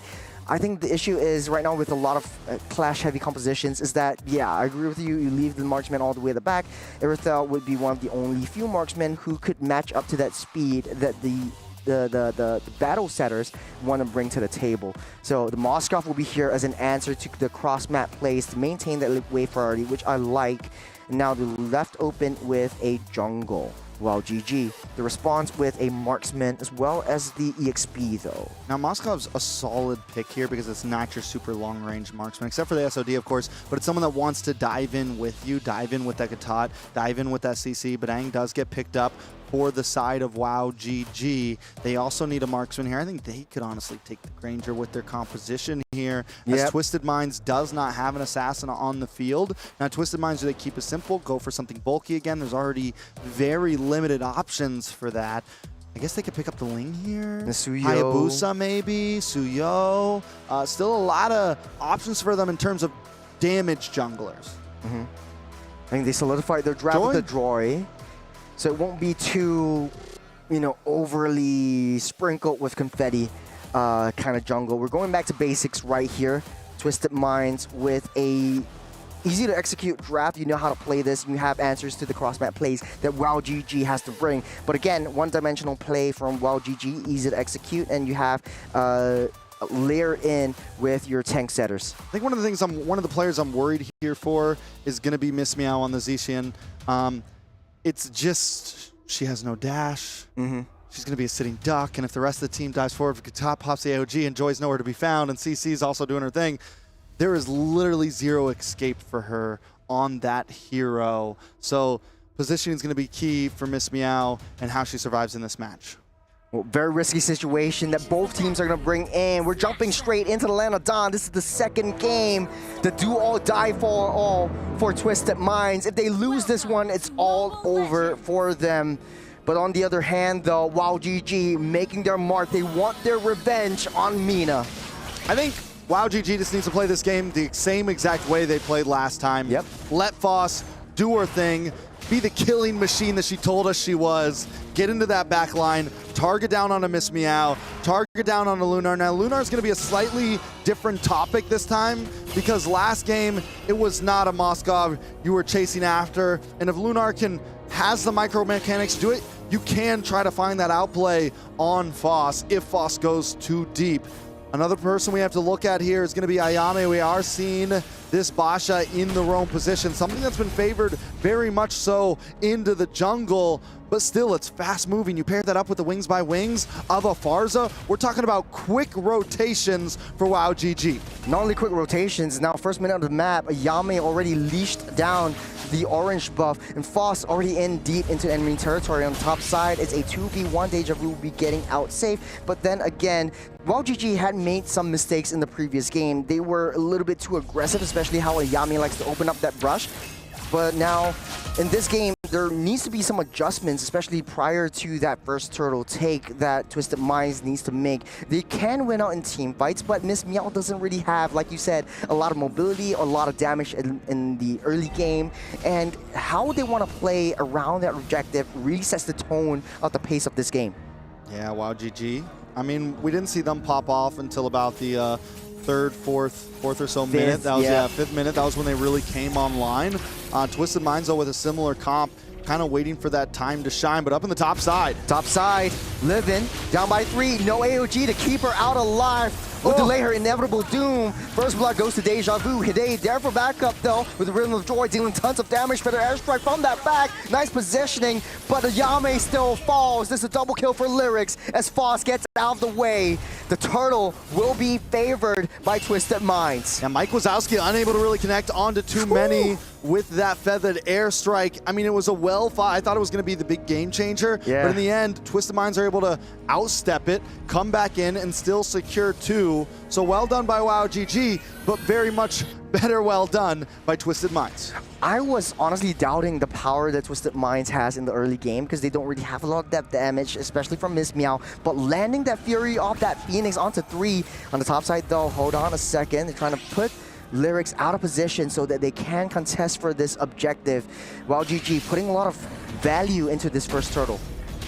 I think the issue is right now with a lot of clash-heavy compositions is that, yeah, I agree with you. You leave the marksman all the way at the back. Irithel would be one of the only few marksmen who could match up to that speed that the battle setters want to bring to the table. So the Moskov will be here as an answer to the cross-map plays to maintain that wave priority, which I like. And now they're left open with a jungle. WAOW GG, the response with a marksman as well as the EXP though. Now Moskov's a solid pick here because it's not your super long range marksman, except for the SOD of course, but it's someone that wants to dive in with you, dive in with that Katat, dive in with that CC. Badang does get picked up for the side of WAOW GG. They also need a marksman here. I think they could honestly take the Granger with their composition here, as Twisted Minds does not have an assassin on the field. Now Twisted Minds, do they keep it simple, go for something bulky again? There's already very limited options for that. I guess they could pick up the Ling here. The Suyo. Hayabusa maybe, Suyo. Still a lot of options for them in terms of damage junglers. I think they solidified their draft with the Droy. so it won't be too, overly sprinkled with confetti kind of jungle. We're going back to basics right here. Twisted Minds with a easy to execute draft. You know how to play this. You have answers to the cross-map plays that WAOW GG has to bring. But again, one-dimensional play from WAOW GG, easy to execute, and you have layer in with your tank setters. I think one of the things one of the players I'm worried here for is going to be Miss Meow on the Zishian. It's just she has no dash. She's going to be a sitting duck, and if the rest of the team dives forward, if top pops the AOG and Joy's nowhere to be found, and CC's also doing her thing, there is literally zero escape for her on that hero. So positioning is going to be key for Miss Meow and how she survives in this match. Well, very risky situation that both teams are going to bring in. We're jumping straight into the land of Dawn. This is the second game. The do all die for all for Twisted Minds. If they lose this one, it's all over for them. But on the other hand, though, WAOW GG making their mark. They want their revenge on Mina. I think WAOW GG just needs to play this game the same exact way they played last time. Yep. Let Foss do her thing, be the killing machine that she told us she was, get into that back line, target down on a Miss Meow, target down on a Lunar. Now, Lunar is going to be a slightly different topic this time because last game, it was not a Moskov you were chasing after. And if Lunar has the micro mechanics to do it, you can try to find that outplay on Foss if Foss goes too deep. Another person we have to look at here is going to be Ayame. We are seeing this Basha in the roam position, something that's been favored very much so into the jungle, but still it's fast moving. You pair that up with the wings by wings of a Farza, we're talking about quick rotations for WAOW GG. Not only quick rotations, now first minute of the map, Ayame already leashed down the orange buff, and Foss already in deep into enemy territory. On the top side, it's a 2v1. Deja Vu will be getting out safe, but then again, WAOW GG had made some mistakes in the previous game. They were a little bit too aggressive, especially how Ayame likes to open up that brush. But now, in this game, there needs to be some adjustments, especially prior to that first turtle take that Twisted Minds needs to make. They can win out in team fights, but Miss Meow doesn't really have, like you said, a lot of mobility or a lot of damage in the early game. And how they want to play around that objective really sets the tone of the pace of this game. Yeah, WAOW GG. I mean, we didn't see them pop off until about the third, fourth or so minute. That was fifth minute. That was when they really came online. Twisted Minds, though, with a similar comp, kind of waiting for that time to shine, but up in the top side. Top side, Livin, down by 3, no AOG to keep her out alive. Will delay her inevitable doom. First blood goes to Deja Vu. Hide there for backup though, with the Rhythm of Joy dealing tons of damage for the airstrike from that back. Nice positioning, but Ayame still falls. This is a double kill for Lyrics as Foss gets out of the way. The turtle will be favored by Twisted Minds. And Mike Wazowski unable to really connect onto too many with that feathered airstrike. I mean, it was a well-fought. I thought it was going to be the big game changer, but in the end, Twisted Minds are able to outstep it, come back in, and still secure 2. So well done by WAOW GG, but very much better well done by Twisted Minds. I was honestly doubting the power that Twisted Minds has in the early game because they don't really have a lot of depth damage, especially from Miss Meow. But landing that Fury off that Phoenix onto 3 on the top side though, hold on a second. They're trying to put Lyrics out of position so that they can contest for this objective. WAOW GG putting a lot of value into this first turtle.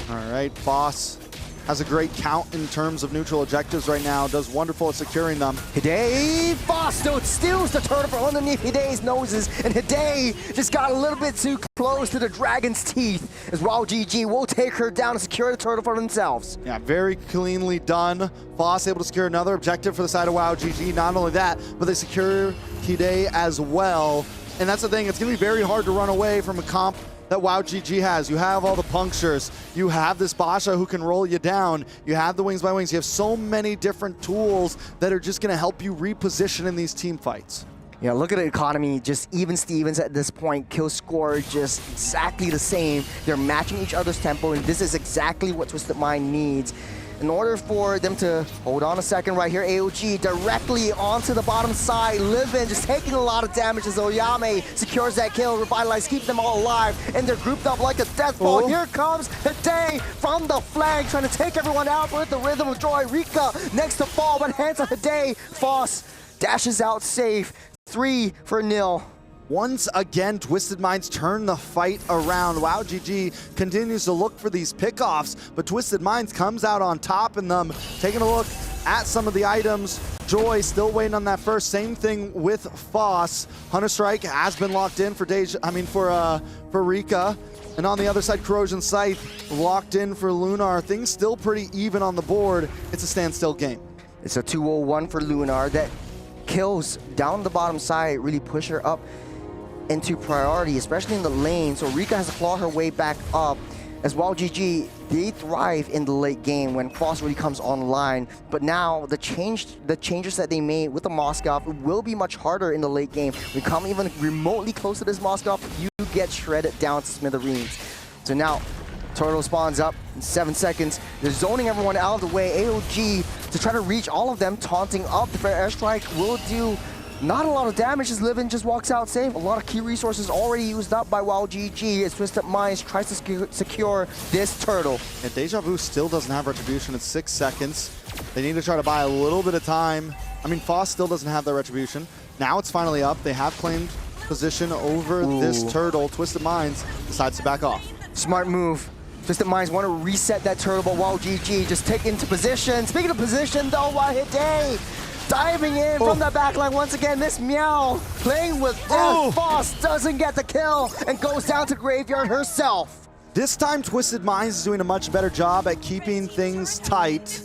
All right, Foss has a great count in terms of neutral objectives right now, does wonderful at securing them. Hide, Foss still steals the turtle from underneath Hide's noses, and Hide just got a little bit too close to the dragon's teeth as WAOW GG will take her down and secure the turtle for themselves. Yeah, very cleanly done. Foss able to secure another objective for the side of WAOW GG. Not only that, but they secure Hide as well. And that's the thing, it's gonna be very hard to run away from a comp that WAOW GG has. You have all the punctures, you have this Basha who can roll you down, you have the wings by wings, you have so many different tools that are just gonna help you reposition in these team fights. Yeah, look at the economy, just even Stevens at this point, kill score just exactly the same. They're matching each other's tempo, and this is exactly what Twisted Mind needs. In order for them to, hold on a second right here, AOG directly onto the bottom side. Livin just taking a lot of damage as Ayame secures that kill, revitalize, keep them all alive, and they're grouped up like a death ball. Here comes Hide from the flank, trying to take everyone out with the Rhythm of Joy. Rika next to fall, but hands on Hide. Foss dashes out safe, 3-0. Once again, Twisted Minds turn the fight around. WAOW GG continues to look for these pickoffs, but Twisted Minds comes out on top in them. Taking a look at some of the items. Joy still waiting on that first. Same thing with Foss. Hunter Strike has been locked in for Rika. And on the other side, Corrosion Scythe locked in for Lunar. Things still pretty even on the board. It's a standstill game. It's a 2-0-1 for Lunar. That kills down the bottom side really push her up into priority, especially in the lane. So Rika has to claw her way back up. As WAOW GG, they thrive in the late game when Foss really comes online. But now the changes that they made with the Moskov will be much harder in the late game. When you come even remotely close to this Moskov, you get shredded down to smithereens. So now Turtle spawns up in 7 seconds. They're zoning everyone out of the way. AOG to try to reach all of them, taunting up. The fair airstrike will do not a lot of damage as Livin just walks out safe. A lot of key resources already used up by WAOW GG as Twisted Minds tries to secure this turtle. And Deja Vu still doesn't have retribution. It's 6 seconds. They need to try to buy a little bit of time. I mean, Foss still doesn't have that retribution. Now it's finally up. They have claimed position over this turtle. Twisted Minds decides to back off. Smart move. Twisted Minds want to reset that turtle, but WAOW GG just take into position. Speaking of position, though, Hide diving in from the backline once again. Miss Meow playing with death. Foss doesn't get the kill and goes down to graveyard herself. This time, Twisted Minds is doing a much better job at keeping things tight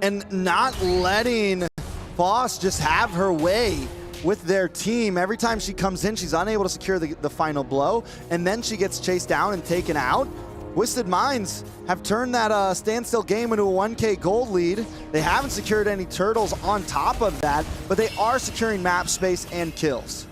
and not letting Foss just have her way with their team. Every time she comes in, she's unable to secure the final blow, and then she gets chased down and taken out. Twisted Minds have turned that standstill game into a 1K gold lead. They haven't secured any turtles on top of that, but they are securing map space and kills.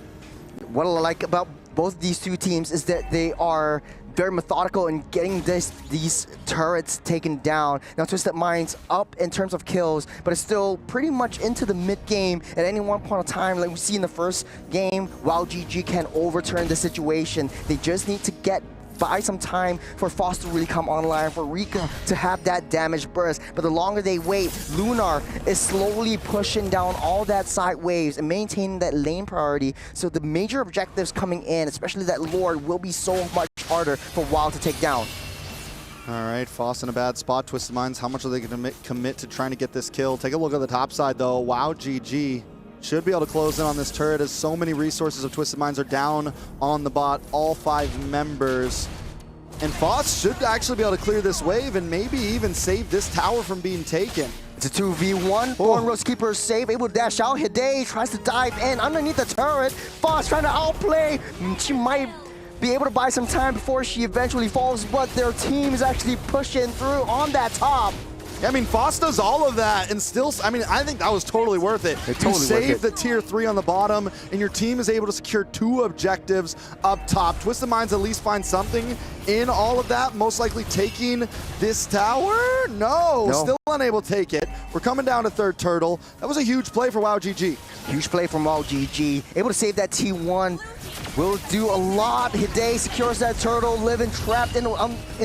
What I like about both these two teams is that they are very methodical in getting these turrets taken down. Now Twisted Minds up in terms of kills, but it's still pretty much into the mid game at any one point of time. Like we see in the first game, WAOW GG can overturn the situation. They just need to buy some time for Foss to really come online, for Rika to have that damage burst. But the longer they wait, Lunar is slowly pushing down all that side waves and maintaining that lane priority. So the major objectives coming in, especially that Lord, will be so much harder for WAOW to take down. All right, Foss in a bad spot. Twisted Minds, how much are they going to commit to trying to get this kill? Take a look at the top side, though. WAOW GG should be able to close in on this turret as so many resources of Twisted Minds are down on the bot, all 5 members. And Foss should actually be able to clear this wave and maybe even save this tower from being taken. It's a 2v1. Thorn Rose Keeper is safe, able to dash out. Hide tries to dive in underneath the turret. Foss trying to outplay. She might be able to buy some time before she eventually falls, but their team is actually pushing through on that top. I mean, Foss does all of that and still, I mean, I think that was totally worth it. You save the tier 3 on the bottom and your team is able to secure 2 objectives up top. Twisted Minds at least find something in all of that, most likely taking this tower? No, still unable to take it. We're coming down to 3rd turtle. That was a huge play for WAOW GG. Huge play from WAOW GG. Able to save that T1. Will do a lot. Hide secures that turtle, living trapped in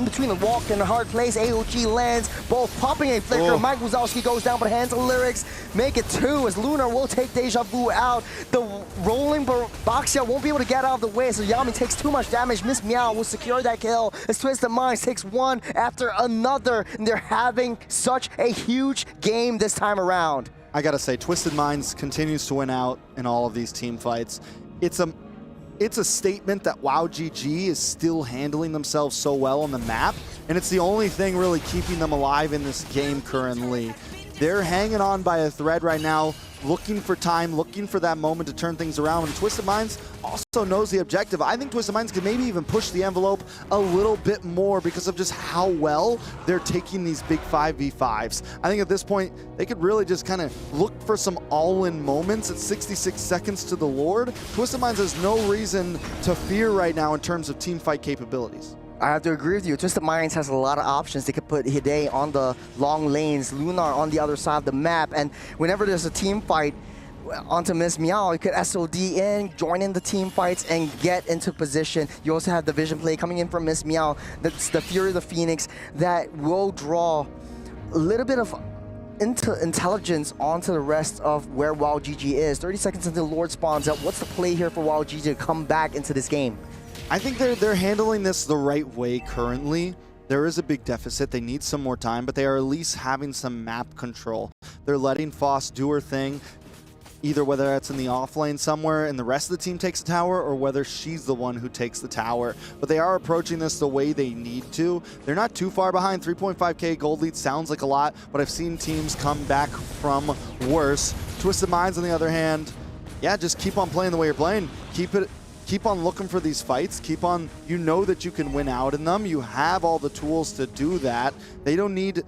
between the walk and the hard place. AOG lands, both popping a flicker. Mike Wazowski goes down, but hands of lyrics make it 2 as Lunar will take Deja Vu out. The rolling Boxia won't be able to get out of the way, so Yami takes too much damage. Miss Meow will secure that kill as Twisted Minds takes one after another, and they're having such a huge game this time around. I gotta say, Twisted Minds continues to win out in all of these team fights. It's a statement that WAOW GG is still handling themselves so well on the map, and it's the only thing really keeping them alive in this game currently. They're hanging on by a thread right now, looking for time, looking for that moment to turn things around, and Twisted Minds also knows the objective. I think Twisted Minds could maybe even push the envelope a little bit more because of just how well they're taking these big 5v5s. I think at this point, they could really just kind of look for some all-in moments at 66 seconds to the Lord. Twisted Minds has no reason to fear right now in terms of team fight capabilities. I have to agree with you. Twisted Minds has a lot of options. They could put Hide on the long lanes, Lunar on the other side of the map, and whenever there's a team fight onto Miss Meow, you could SOD in, join in the team fights, and get into position. You also have the vision play coming in from Miss Meow. That's the Fury of the Phoenix that will draw a little bit of intelligence onto the rest of where WAOW GG is. 30 seconds until Lord spawns up. What's the play here for WAOW GG to come back into this game? I think they're handling this the right way currently. There is a big deficit. They need some more time, but they are at least having some map control. They're letting Foss do her thing, either whether that's in the off lane somewhere and the rest of the team takes the tower, or whether she's the one who takes the tower. But they are approaching this the way they need to. They're not too far behind. 3.5k gold lead sounds like a lot, but I've seen teams come back from worse. Twisted Minds, on the other hand, yeah, just keep on playing the way you're playing. Keep on looking for these fights. Keep on, you know that you can win out in them. You have all the tools to do that. They don't need,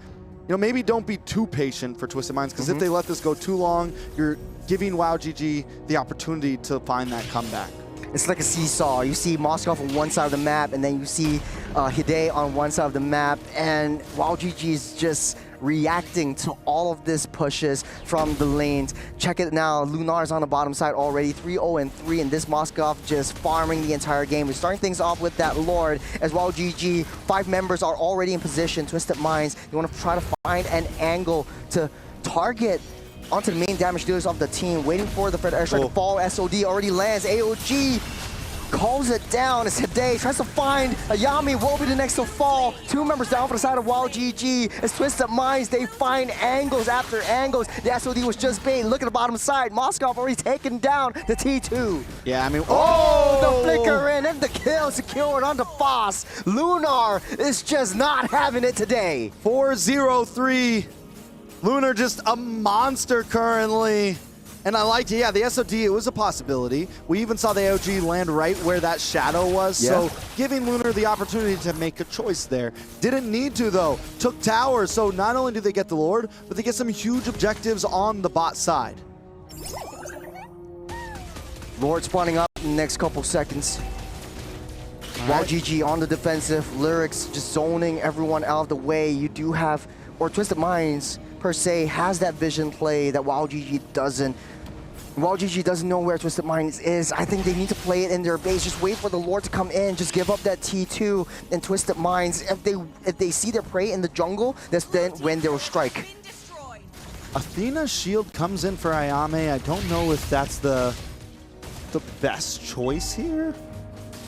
maybe don't be too patient for Twisted Minds, because if they let this go too long, you're giving WAOW GG the opportunity to find that comeback. It's like a seesaw. You see Moskov on one side of the map, and then you see Hide on one side of the map, and WAOW GG is just reacting to all of this pushes from the lanes. Check it now, Lunar's on the bottom side already, 3-0-3, and this Moskov just farming the entire game. We're starting things off with that Lord, as WAOW GG, 5 members are already in position. Twisted Minds, you want to try to find an angle to target onto the main damage dealers of the team, waiting for the Fred airstrike to fall. SOD already lands. AOG calls it down as Hide tries to find Ayami. Will be the next to fall. 2 members down for the side of WAOW GG. As Twisted Minds, they find angles after angles. The SOD was just bait. Look at the bottom side. Moskov already taken down the T2. Yeah, I mean, the flicker in and the kill secured onto Foss. Lunar is just not having it today. 4-0-3. Lunar just a monster currently. And I liked it. Yeah, the SOD, it was a possibility. We even saw the AOG land right where that shadow was. Yeah. So giving Lunar the opportunity to make a choice there. Didn't need to, though. Took tower. So not only do they get the Lord, but they get some huge objectives on the bot side. Lord spawning up in the next couple seconds. WAOW GG on the defensive. Lyrics just zoning everyone out of the way. You do have, or Twisted Minds per se has that vision play that WAOW GG doesn't. WAOW GG doesn't know where Twisted Minds is. I think they need to play it in their base. Just wait for the Lord to come in. Just give up that T2 and Twisted Minds. If they see their prey in the jungle, that's then when they will strike. Athena's shield comes in for Ayame. I don't know if that's the best choice here.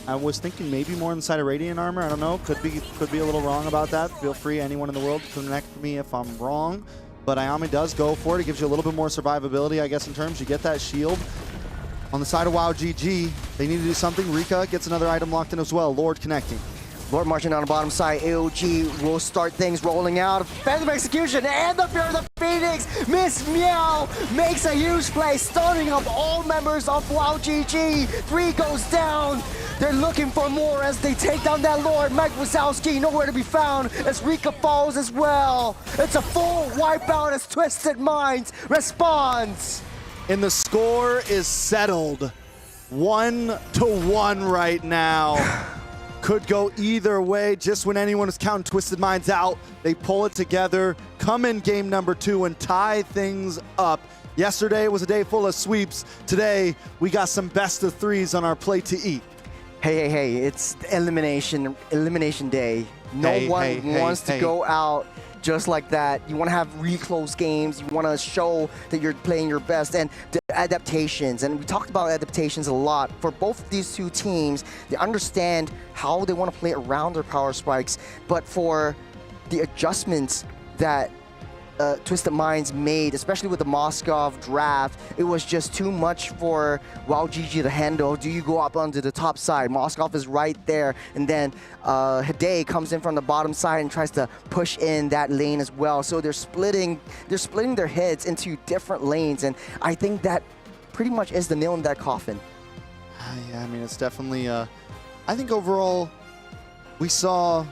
I was thinking maybe more inside of Radiant Armor. I don't know. Could be a little wrong about that. Feel free, anyone in the world, to connect me if I'm wrong. But Ayame does go for it. It gives you a little bit more survivability, I guess, in terms. You get that shield. On the side of WAOW GG, they need to do something. Rika gets another item locked in as well. Lord connecting. Lord marching on the bottom side. AOG will start things rolling out. Phantom execution and the Fear of the Phoenix. Miss Meow makes a huge play, starting up all members of WAOW GG. 3 goes down. They're looking for more as they take down that Lord. Mike Wazowski nowhere to be found as Rika falls as well. It's a full wipeout as Twisted Minds responds. And the score is settled. 1-1 right now. Could go either way. Just when anyone is counting Twisted Minds out, they pull it together, come in game number 2 and tie things up. Yesterday was a day full of sweeps. Today, we got some best of 3s on our plate to eat. Hey, it's elimination day. No one wants to go out just like that. You want to have really close games. You want to show that you're playing your best. And the adaptations, and we talked about adaptations a lot. For both of these 2 teams, they understand how they want to play around their power spikes. But for the adjustments that Twisted Minds made, especially with the Moskov draft, it was just too much for WAOW GG to handle. Do you go up onto the top side? Moskov is right there, and then Hide comes in from the bottom side and tries to push in that lane as well. So they're splitting their heads into different lanes, and I think that pretty much is the nail in that coffin. Yeah, I mean, it's definitely. I think overall, we saw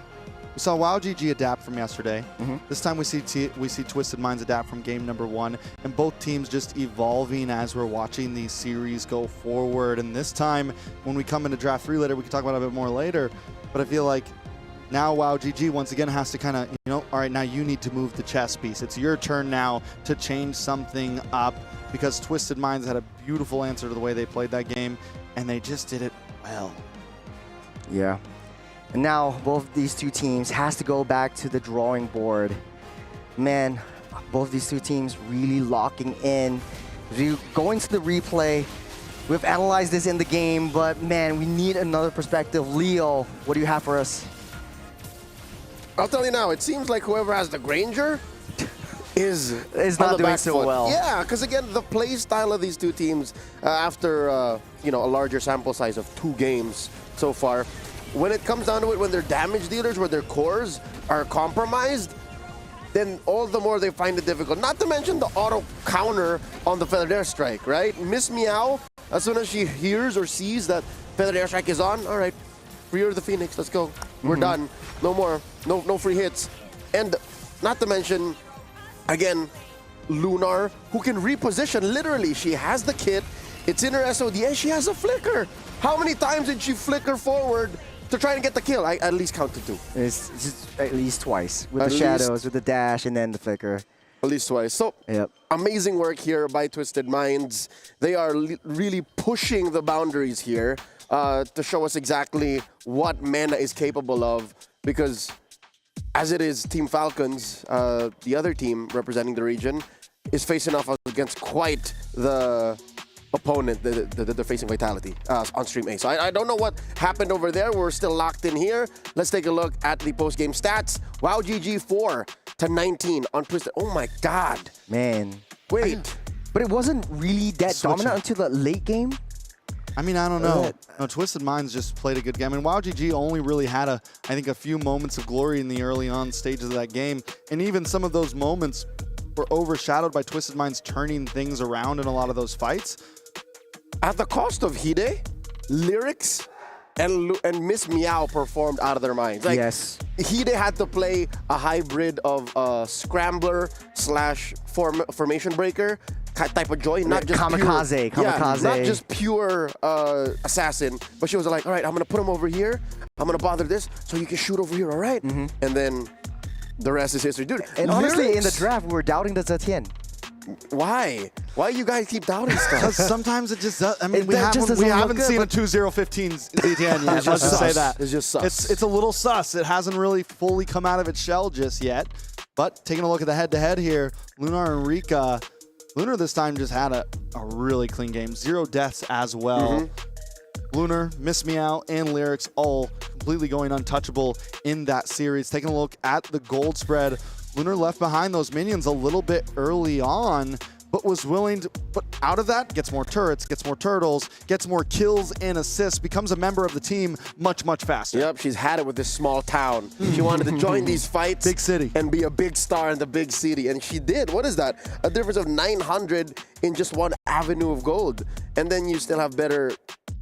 WAOW GG adapt from yesterday. This time we see Twisted Minds adapt from game number 1, and both teams just evolving as we're watching these series go forward. And this time, when we come into draft 3 later, we can talk about it a bit more later. But I feel like now WAOW GG once again has to kind of, all right, now you need to move the chess piece. It's your turn now to change something up, because Twisted Minds had a beautiful answer to the way they played that game, and they just did it well. Yeah. And now both these 2 teams has to go back to the drawing board. Man, Both these two teams really locking in. As we go into the replay, we've analyzed this in the game, but man, we need another perspective. Leo, what do you have for us? I'll tell you now, it seems like whoever has the Granger is not on the doing back so foot. well. Yeah, because again, the play style of these two teams, after a larger sample size of 2 games so far, when it comes down to it, when their damage dealers, where their cores are compromised, then all the more they find it difficult. Not to mention the auto counter on the feathered airstrike, right? Miss Meow, as soon as she hears or sees that feathered airstrike is on, all right, free her the Phoenix, let's go. We're done. No more, no free hits. And not to mention, again, Lunar, who can reposition literally. She has the kit, it's in her SOD, and she has a flicker. How many times did she flicker forward to try and get the kill? I at least counted 2. It's just at least twice, with the shadows, with the dash, and then the flicker. At least twice. So, amazing work here by Twisted Minds. They are really pushing the boundaries here to show us exactly what Mana is capable of, because as it is, Team Falcons, the other team representing the region, is facing off against quite the opponent that they're facing Vitality on Stream A. So I don't know what happened over there. We're still locked in here. Let's take a look at the post-game stats. WAOW GG 4-19 on Twisted. Oh my God. Man. Wait. But it wasn't really that dominant until the late game? I mean, I don't know. No, Twisted Minds just played a good game. I mean, WAOW GG only really had, I think, a few moments of glory in the early on stages of that game. And even some of those moments were overshadowed by Twisted Minds turning things around in a lot of those fights. At the cost of Hide, Lyrics, and Miss Meow performed out of their minds. Like, yes. Hide had to play a hybrid of scrambler / formation breaker type of joy, not just kamikaze. Pure, yeah, not just pure assassin. But she was like, all right, I'm gonna put him over here. I'm gonna bother this, so you can shoot over here, all right? And then the rest is history, dude. And honestly, in the draft, we were doubting the Zetian. Why? Why you guys keep doubting stuff? Because sometimes it just does. I mean, we just haven't seen a 2-0-15 ZTN yet. Let's just say that. It's just sus. It's a little sus. It hasn't really fully come out of its shell just yet. But taking a look at the head-to-head here, Lunar and Rika. Lunar this time just had a really clean game. 0 deaths as well. Lunar, Miss Meow, and Lyrics all completely going untouchable in that series. Taking a look at the gold spread, Lunar left behind those minions a little bit early on, but was willing to, but out of that, gets more turrets, gets more turtles, gets more kills and assists, becomes a member of the team much, much faster. Yep, she's had it with this small town. She wanted to join these fights. Big city. And be a big star in the big city. And she did. What is that? A difference of 900 in just one avenue of gold. And then you still have better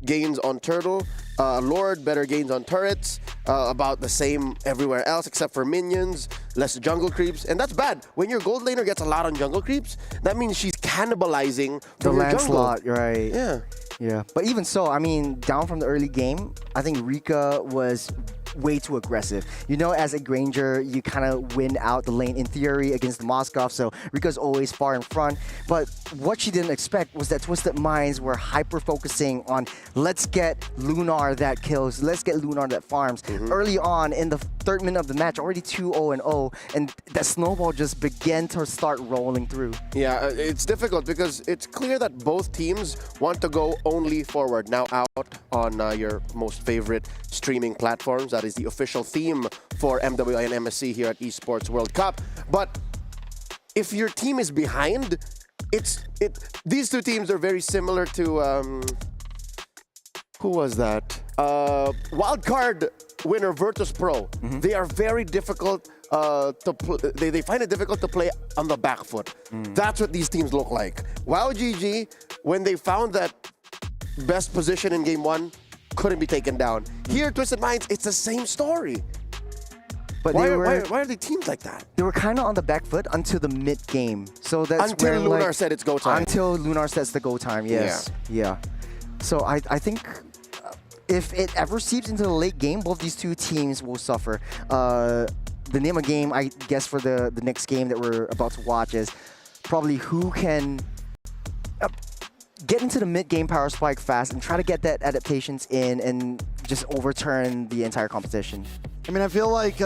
gains on Turtle, Lord, better gains on turrets, about the same everywhere else except for minions, less jungle creeps, and that's bad. When your gold laner gets a lot on jungle creeps, that means she's cannibalizing the your Lancelot, jungle. right? Yeah. Yeah, but even so, I mean, down from the early game, I think Rika was way too aggressive. You know, as a Granger, you kind of win out the lane in theory against the Moskov, so Rika's always far in front. But what she didn't expect was that Twisted Minds were hyper-focusing on, let's get Lunar that kills, let's get Lunar that farms. Early on, in the 3rd minute of the match, already 2-0-0, and that snowball just began to start rolling through. Yeah, it's difficult because it's clear that both teams want to go only forward. Now out on your most favorite streaming platforms. That is the official theme for MWI and MSC here at Esports World Cup. But if your team is behind, these two teams are very similar to who was that? Wildcard winner Virtus Pro. They are very difficult they find it difficult to play on the back foot. That's what these teams look like. WAOW GG, when they found that best position in game 1, couldn't be taken down. Here, Twisted Minds, it's the same story. But why are they teams like that? They were kind of on the back foot until the mid-game. So that's until where, Lunar said it's go time. Until Lunar says the go time, yes. Yeah. So I think if it ever seeps into the late game, both these two teams will suffer. The name of game, I guess, for the next game that we're about to watch is probably who can get into the mid-game power spike fast and try to get that adaptations in and just overturn the entire competition. I mean, I feel like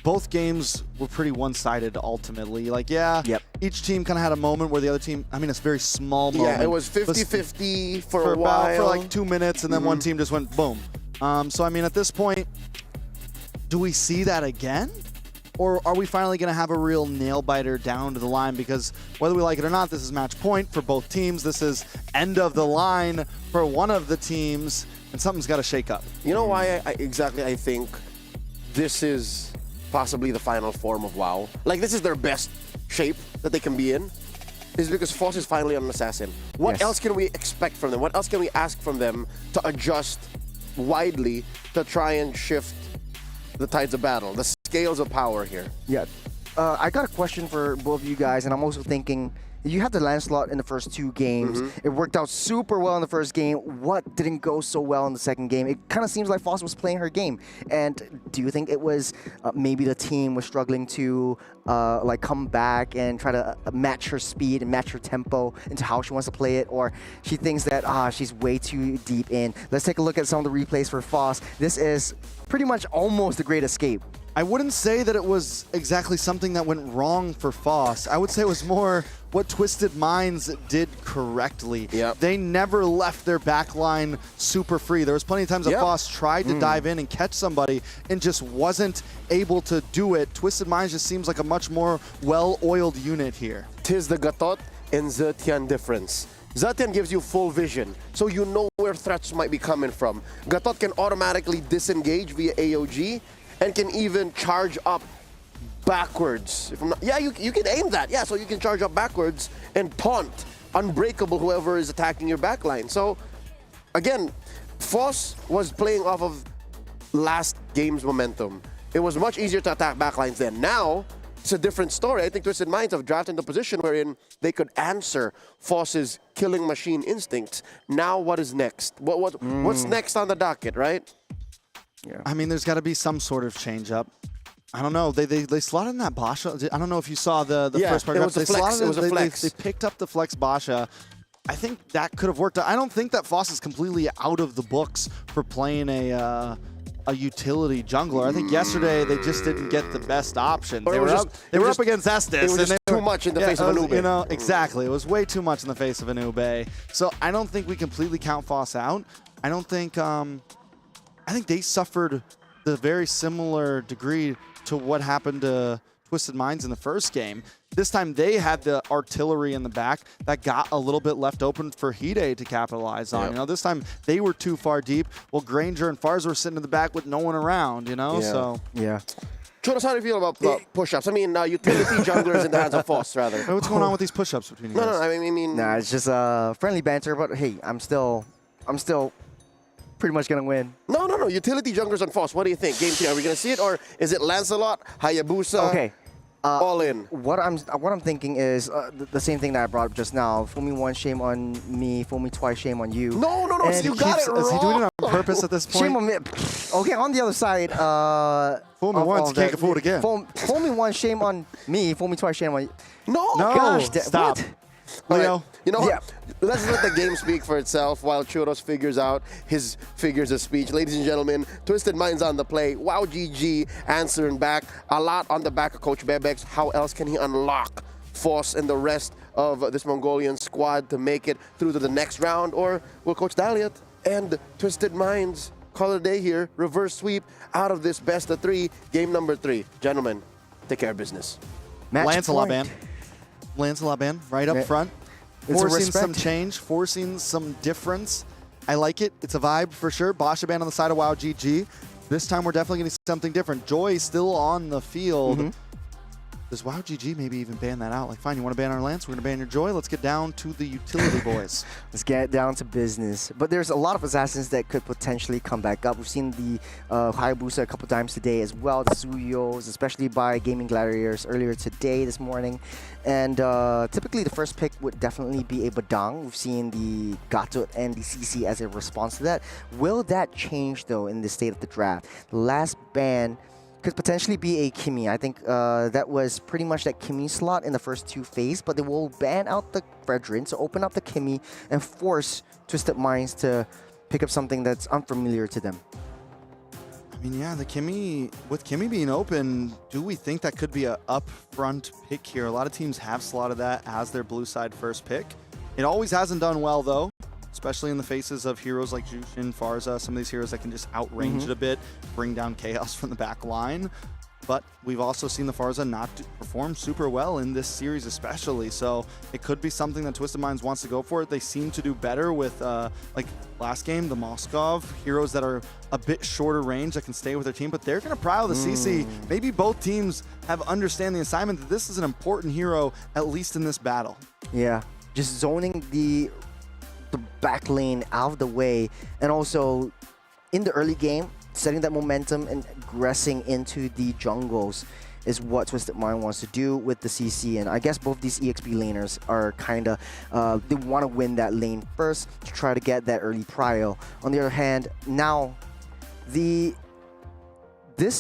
both games were pretty one-sided ultimately. Like, yeah, each team kind of had a moment where the other team, I mean, it's a very small moment. Yeah, it was 50-50 for a while. For like 2 minutes, and then one team just went boom. So, I mean, at this point, do we see that again? Or are we finally going to have a real nail-biter down to the line? Because whether we like it or not, this is match point for both teams. This is end of the line for one of the teams, and something's got to shake up. You know why I think this is possibly the final form of WoW? Like, this is their best shape that they can be in, is because Foss is finally an assassin. What else can we expect from them? What else can we ask from them to adjust widely to try and shift the tides of battle, the scales of power here? Yeah. I got a question for both of you guys, and I'm also thinking, you had the Lancelot in the first 2 games. It worked out super well in the first game. What didn't go so well in the second game? It kind of seems like Foss was playing her game. And do you think it was maybe the team was struggling to like come back and try to match her speed and match her tempo into how she wants to play it? Or she thinks that she's way too deep in? Let's take a look at some of the replays for Foss. This is pretty much almost the Great Escape. I wouldn't say that it was exactly something that went wrong for Foss. I would say it was more what Twisted Minds did correctly. They never left their backline super free. There was plenty of times that Foss tried to dive in and catch somebody and just wasn't able to do it. Twisted Minds just seems like a much more well-oiled unit here. Tis the Gatot and Zetian difference. Zetian gives you full vision, so you know where threats might be coming from. Gatot can automatically disengage via AOG, and can even charge up backwards. If I'm not, you can aim that. Yeah, so you can charge up backwards and taunt unbreakable whoever is attacking your backline. So, again, Foss was playing off of last game's momentum. It was much easier to attack backlines then. Now, it's a different story. I think Twisted Minds have drafted the position wherein they could answer Foss's killing machine instincts. Now, what is next? What's next on the docket, right? Yeah. I mean, there's got to be some sort of change up. I don't know. They slotted in that Basha. I don't know if you saw the first paragraph. It was a flex. It was a flex. They picked up the flex Basha. I think that could have worked out. I don't think that Foss is completely out of the books for playing a utility jungler. I think yesterday they just didn't get the best option. They were up against Estes. It was just too much in the face of Anube. You know, exactly. It was way too much in the face of Anube. So I don't think we completely count Foss out. I don't think... I think they suffered the very similar degree to what happened to Twisted Minds in the first game. This time they had the artillery in the back that got a little bit left open for Hide to capitalize on. You know, this time they were too far deep. Well, Granger and Farz were sitting in the back with no one around, you know? So Chodos, how do you feel about push-ups? I mean, utility junglers in the hands of Foss, rather. Hey, what's going on with these push-ups between you guys? No, I mean... Nah, it's just friendly banter, but hey, I'm still pretty much gonna win. No. Utility junglers on Foss. What do you think? Game 3, are we gonna see it, or is it Lancelot, Hayabusa? Okay. All in. What I'm thinking is the same thing that I brought up just now. Fool me once, shame on me. Fool me twice, shame on you. No. You got it wrong. Is he doing it on purpose at this point? Shame on me. Okay, on the other side. Fool me once, can't get fooled again. Fool me once, shame on me. Fool me twice, shame on you. No. Gosh, stop. What? Leo. Right. You know what? Let's let the game speak for itself while Chodos figures out his figures of speech. Ladies and gentlemen, Twisted Minds on the play. WAOW GG answering back. A lot on the back of Coach Bebex. How else can he unlock Foss and the rest of this Mongolian squad to make it through to the next round? Or will Coach Daliat and Twisted Minds call it a day here? Reverse sweep out of this best of 3, game number 3. Gentlemen, take care of business. Lancelot band. Lancelot band right up front. Forcing some change, forcing some difference. I like it. It's a vibe for sure. Basha band on the side of WAOW GG. This time we're definitely going to see something different. Joy still on the field. Does WAOW GG maybe even ban that out? Like, fine, you want to ban our Lance? We're going to ban your Joy. Let's get down to the utility boys. Let's get down to business. But there's a lot of assassins that could potentially come back up. We've seen the Hayabusa a couple times today as well. The Zuyos, especially by Gaming Gladiators earlier today, this morning. And typically the first pick would definitely be a Badang. We've seen the Gatot and the CC as a response to that. Will that change, though, in the state of the draft? The last ban could potentially be a Kimi. I think that was pretty much that Kimi slot in the first 2 phases, but they will ban out the Fredrin, so open up the Kimi and force Twisted Minds to pick up something that's unfamiliar to them. I mean, yeah, with Kimmy being open, do we think that could be a upfront pick here? A lot of teams have slotted that as their blue side first pick. It always hasn't done well, though, especially in the faces of heroes like Jushin, Farza, some of these heroes that can just outrange it a bit, bring down chaos from the back line. But we've also seen the Farza not perform super well in this series especially, so it could be something that Twisted Minds wants to go for. They seem to do better with, like last game, the Moskov, heroes that are a bit shorter range that can stay with their team, but they're going to prowl the CC. Maybe both teams have understand the assignment that this is an important hero, at least in this battle. Yeah, just zoning the back lane out of the way, and also in the early game, setting that momentum and aggressing into the jungles is what Twisted Mind wants to do with the CC. And I guess both these EXP laners are kind of, they want to win that lane first to try to get that early prio. On the other hand, now these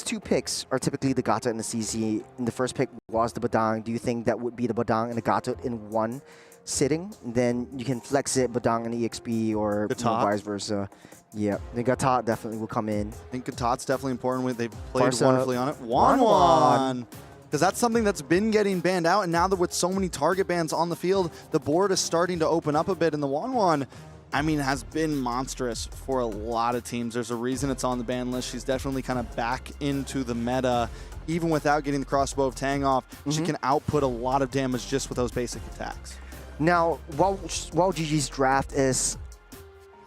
two picks are typically the Gata and the CC. And the first pick was the Badang. Do you think that would be the Badang and the Gata in one sitting? Then you can flex it, Badang and EXP, or vice versa. Yeah, the Gatot definitely will come in. I think Gatot's definitely important. They've played wonderfully on it. 1-1. Because that's something that's been getting banned out, and now that with so many target bans on the field, the board is starting to open up a bit, and the 1-1, I mean, has been monstrous for a lot of teams. There's a reason it's on the ban list. She's definitely kind of back into the meta. Even without getting the crossbow of Tang off, she can output a lot of damage just with those basic attacks. Now, while GG's draft is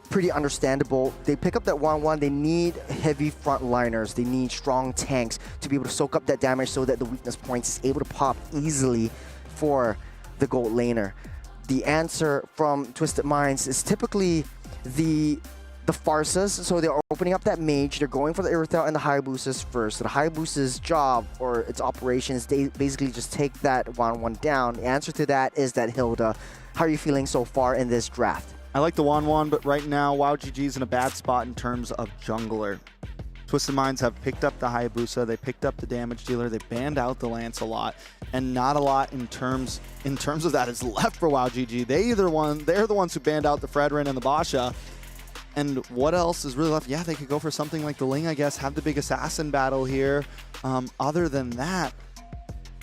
pretty understandable, they pick up that 1-1. They need heavy frontliners. They need strong tanks to be able to soak up that damage so that the weakness points is able to pop easily for the gold laner. The answer from Twisted Minds is typically the Farsas. So they're opening up that mage. They're going for the Irithel and the Hayabusas first. So the Hayabusa's job or its operation is they basically just take that 1-1 down. The answer to that is that Hilda. How are you feeling so far in this draft? I like the 1-1, but right now, WAOW GG is in a bad spot in terms of jungler. Twisted Minds have picked up the Hayabusa, they picked up the damage dealer, they banned out the Lance a lot, and not a lot in terms of that is left for WAOW GG. They're the ones who banned out the Fredrin and the Basha. And what else is really left? Yeah, they could go for something like the Ling, I guess, have the big assassin battle here. Other than that,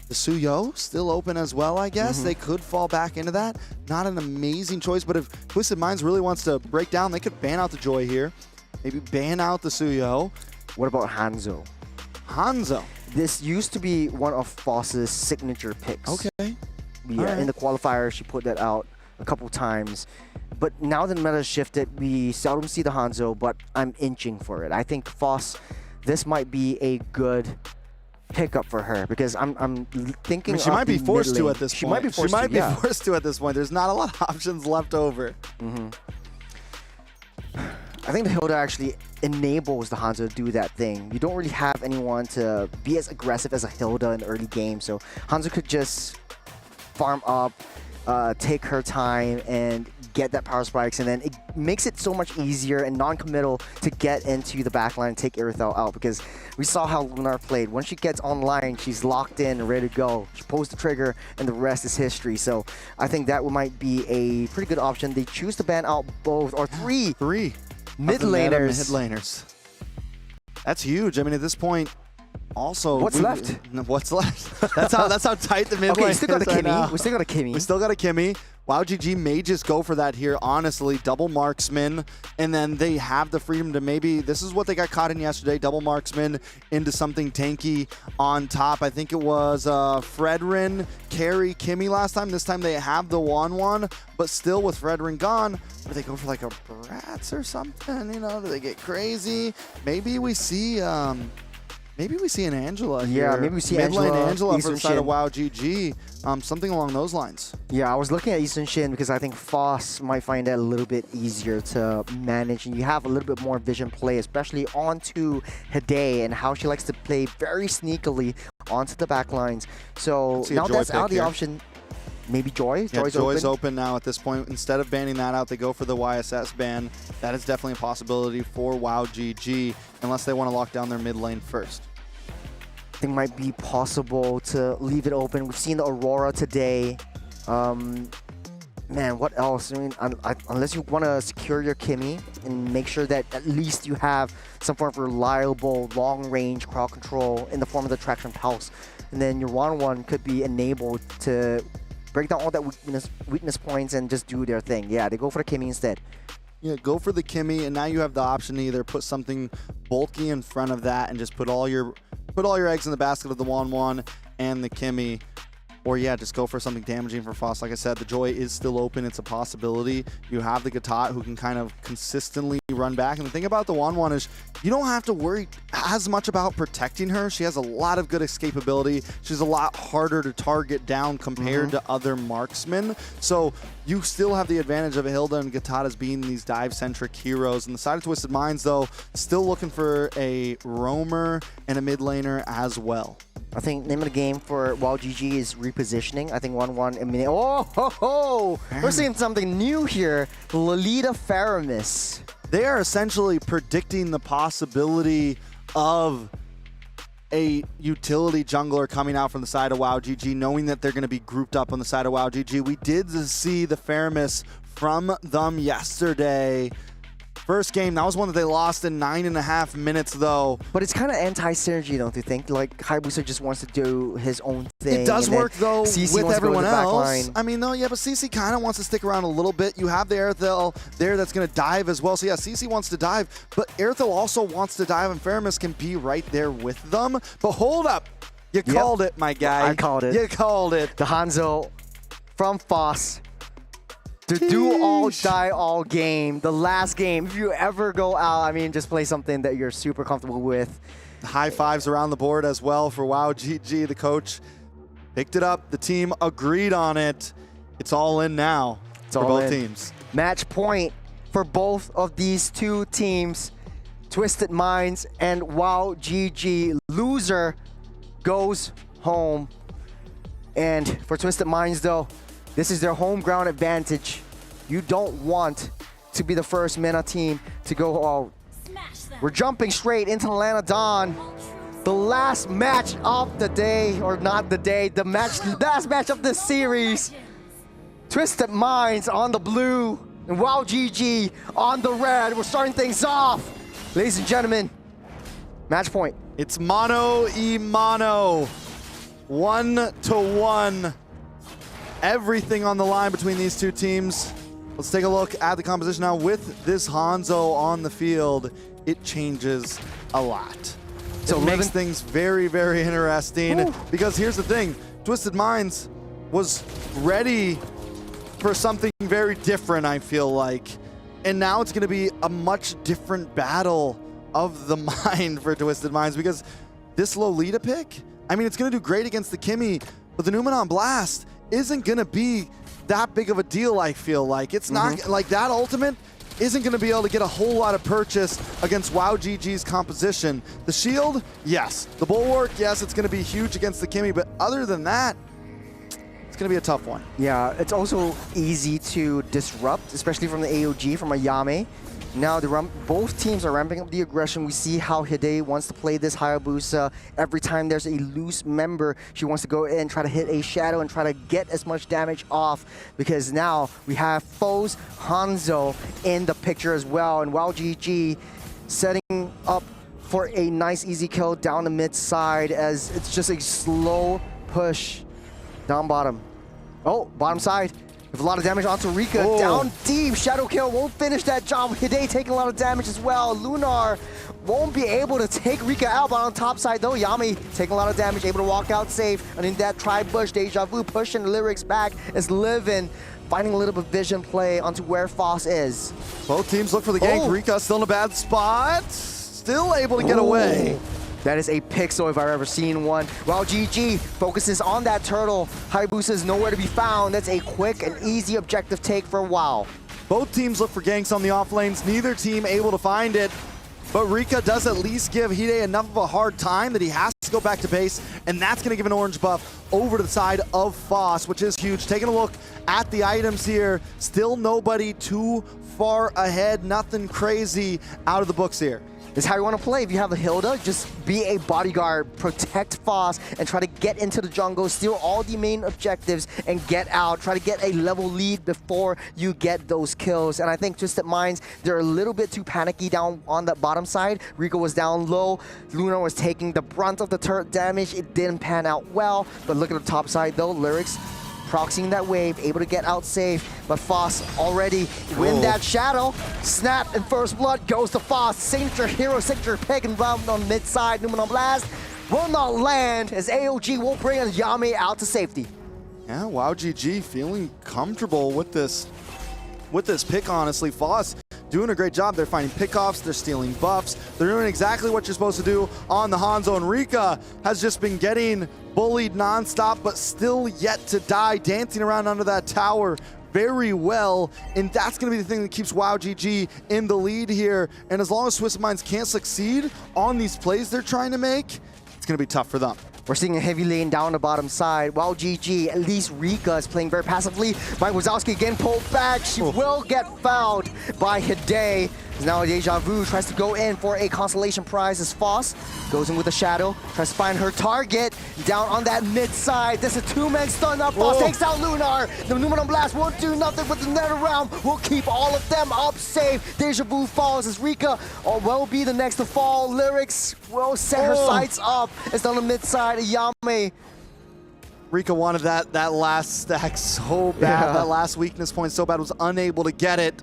the Suyo still open as well, I guess. They could fall back into that. Not an amazing choice, but if Twisted Minds really wants to break down, they could ban out the Joy here. Maybe ban out the Suyo. What about Hanzo? Hanzo. This used to be one of Foss's signature picks. Okay. Yeah, in the qualifier, she put that out a couple times. But now that the meta has shifted, we seldom see the Hanzo, but I'm inching for it. I think Foss, this might be a good pickup for her because I'm thinking. I mean, she might be forced to at this point. She might be forced to at this point. There's not a lot of options left over. I think the Hilda actually enables the Hanzo to do that thing. You don't really have anyone to be as aggressive as a Hilda in the early game, so Hanzo could just farm up, take her time, and get that power spikes, and then it makes it so much easier and non-committal to get into the backline and take Irithel out, because we saw how Lunar played. Once she gets online, she's locked in, ready to go. She pulls the trigger, and the rest is history. So I think that might be a pretty good option. They choose to ban out both, or three mid laners. That's huge. I mean, at this point, also, what's left? What's left? That's how tight the mid lane is. We still got a Kimmy. We still got a Kimmy. WAOW GG may just go for that here, honestly. Double marksman, and then they have the freedom to maybe, this is what they got caught in yesterday, double marksman into something tanky on top. I think it was Fredrin carry Kimmy last time. This time they have the 1-1, but still with Fredrin gone, do they go for like a Bratz or something? You know, do they get crazy? Maybe we see an Angela here. Yeah, maybe we see Mid-lane Angela for the side Shin. of WAOW GG. Something along those lines. Yeah, I was looking at Eastern Shin because I think Foss might find that a little bit easier to manage, and you have a little bit more vision play, especially onto Hide and how she likes to play very sneakily onto the back lines. So now that's out of the option. Maybe Joy? Yeah, Joy's open now at this point. Instead of banning that out, they go for the YSS ban. That is definitely a possibility for WAOW GG, unless they want to lock down their mid lane first. I think it might be possible to leave it open. We've seen the Aurora today. man, what else? I mean, unless you want to secure your Kimmy and make sure that at least you have some form of reliable long-range crowd control in the form of the traction pulse, and then your 1-1 could be enabled to break down all that weakness points and just do their thing. Yeah, they go for the Kimmy instead. Yeah, go for the Kimmy, and now you have the option to either put something bulky in front of that and just put all your eggs in the basket of the 1-1 and the Kimmy. Or yeah, just go for something damaging for Foss. Like I said, the Joy is still open. It's a possibility. You have the Gatot who can kind of consistently run back. And the thing about the 1-1 is you don't have to worry as much about protecting her. She has a lot of good escapability. She's a lot harder to target down compared to other marksmen. So you still have the advantage of Hilda and Gatot as being these dive-centric heroes. And the side of Twisted Minds, though, still looking for a roamer and a mid laner as well. I think name of the game for WAOW GG is repositioning. I think 1-1 immediate. Oh, ho, ho. We're seeing something new here. Lolita Faramis. They are essentially predicting the possibility of a utility jungler coming out from the side of WAOW GG, knowing that they're going to be grouped up on the side of WAOW GG. We did see the Faramis from them yesterday. First game, that was one that they lost in 9.5 minutes, though. But it's kind of anti-synergy, don't you think? Like, Hayabusa just wants to do his own thing. It does work, though, with everyone else. I mean, no, yeah, but CC kind of wants to stick around a little bit. You have the Aerithel there that's going to dive as well. So, yeah, CC wants to dive, but Aerithel also wants to dive, and Faramis can be right there with them. But hold up. You called it, my guy. I called it. You called it. The Hanzo from Foss. To do all, die all game, the last game. If you ever go out, I mean, just play something that you're super comfortable with. High fives around the board as well for WAOW GG. The coach picked it up. The team agreed on it. It's all in now for both teams. Match point for both of these two teams. Twisted Minds and WAOW GG. Loser goes home. And for Twisted Minds, though, this is their home ground advantage. You don't want to be the first MENA team to go all. We're jumping straight into Atlanta Dawn. The last match of the day, or not the day, the last match of this series. Twisted Minds on the blue and WAOW GG on the red. We're starting things off. Ladies and gentlemen, match point. It's mano y mano. 1-to-1. Everything on the line between these two teams. Let's take a look at the composition now. With this Hanzo on the field, it changes a lot. So it makes things very, very interesting. Because here's the thing. Twisted Minds was ready for something very different, I feel like. And now it's going to be a much different battle of the mind for Twisted Minds. Because this Lolita pick, I mean, it's going to do great against the Kimmy. But the Numenon Blast isn't going to be that big of a deal, I feel like. It's not like that ultimate isn't going to be able to get a whole lot of purchase against WAOW GG's composition. The shield, yes. The bulwark, yes, it's going to be huge against the Kimmy, but other than that, it's going to be a tough one. Yeah, it's also easy to disrupt, especially from the AOG, from a Yame. Now, both teams are ramping up the aggression. We see how Hide wants to play this Hayabusa. Every time there's a loose member, she wants to go in, try to hit a shadow, and try to get as much damage off. Because now we have Foe's Hanzo in the picture as well. And WAOW GG setting up for a nice easy kill down the mid side as it's just a slow push down bottom. Oh, bottom side. With a lot of damage onto Rika, down deep. Shadow kill won't finish that job. Hide taking a lot of damage as well. Lunar won't be able to take Rika out, but on top side though, Yami taking a lot of damage, able to walk out safe. And in that tri-bush, Deja Vu pushing the lyrics back as Livin finding a little bit of vision play onto where Foss is. Both teams look for the gank. Rika still in a bad spot. Still able to get away. That is a pixel if I've ever seen one. WAOW GG focuses on that turtle. Hayabusa is nowhere to be found. That's a quick and easy objective take for WAOW. Both teams look for ganks on the off lanes. Neither team able to find it. But Rika does at least give Hide enough of a hard time that he has to go back to base. And that's going to give an orange buff over to the side of Foss, which is huge. Taking a look at the items here. Still nobody too far ahead. Nothing crazy out of the books here. This is how you want to play. If you have a Hilda, just be a bodyguard, protect Foss, and try to get into the jungle, steal all the main objectives, and get out. Try to get a level lead before you get those kills. And I think Twisted Minds, they're a little bit too panicky down on the bottom side. Rico was down low. Lunar was taking the brunt of the turret damage. It didn't pan out well. But look at the top side though. Lyrics proxying that wave, able to get out safe, but Foss already win that shadow. Snap and first blood goes to Foss. Signature hero, signature pick and round on mid side. Numenon Blast will not land as AOG will bring Yami out to safety. Yeah, WAOW GG feeling comfortable with this pick, honestly. Foss doing a great job. They're finding pickoffs, they're stealing buffs, they're doing exactly what you're supposed to do on the Hanzo, and Rika has just been getting bullied nonstop, but still yet to die, dancing around under that tower very well, and that's going to be the thing that keeps WAOW GG in the lead here. And as long as Twisted Minds can't succeed on these plays they're trying to make, it's going to be tough for them. We're seeing a heavy lane down the bottom side. WAOW GG, at least Rika is playing very passively. Mike Wazowski again pulled back. She will get fouled by Hide. Now Deja Vu tries to go in for a consolation prize as Foss goes in with a shadow, tries to find her target down on that mid side. This is a two-man stun up. Foss takes out Lunar. The Numenon Blast won't do nothing, but the nether round will keep all of them up safe. Deja Vu falls as Rika will be the next to fall. Lyrics will set her sights up. It's on the mid side. Yame. Rika wanted that last stack so bad, that last weakness point so bad, was unable to get it.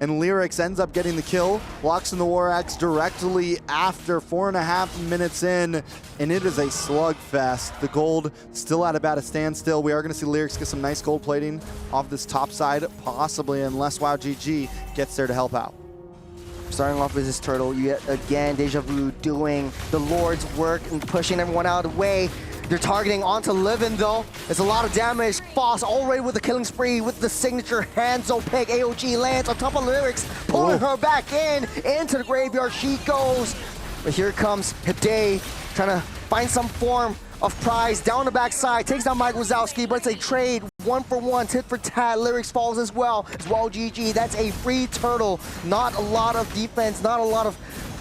And Lyrics ends up getting the kill, locks in the War Axe directly after 4.5 minutes in, and it is a slugfest. The gold still at about a standstill. We are going to see Lyrics get some nice gold plating off this top side, possibly, unless WAOW GG gets there to help out. Starting off with this turtle, yet again, Deja Vu doing the Lord's work and pushing everyone out of the way. They're targeting onto Livin though. It's a lot of damage. Foss already with the killing spree with the signature Hanzo pick. AOG lands on top of Lyrics, pulling her back into the graveyard. She goes. But here comes Hide trying to find some form of prize down the backside. Takes down Mike Wazowski, but it's a trade. 1-for-1, tit for tat. Lyrics falls as well. As WAOW GG. That's a free turtle. Not a lot of defense, not a lot of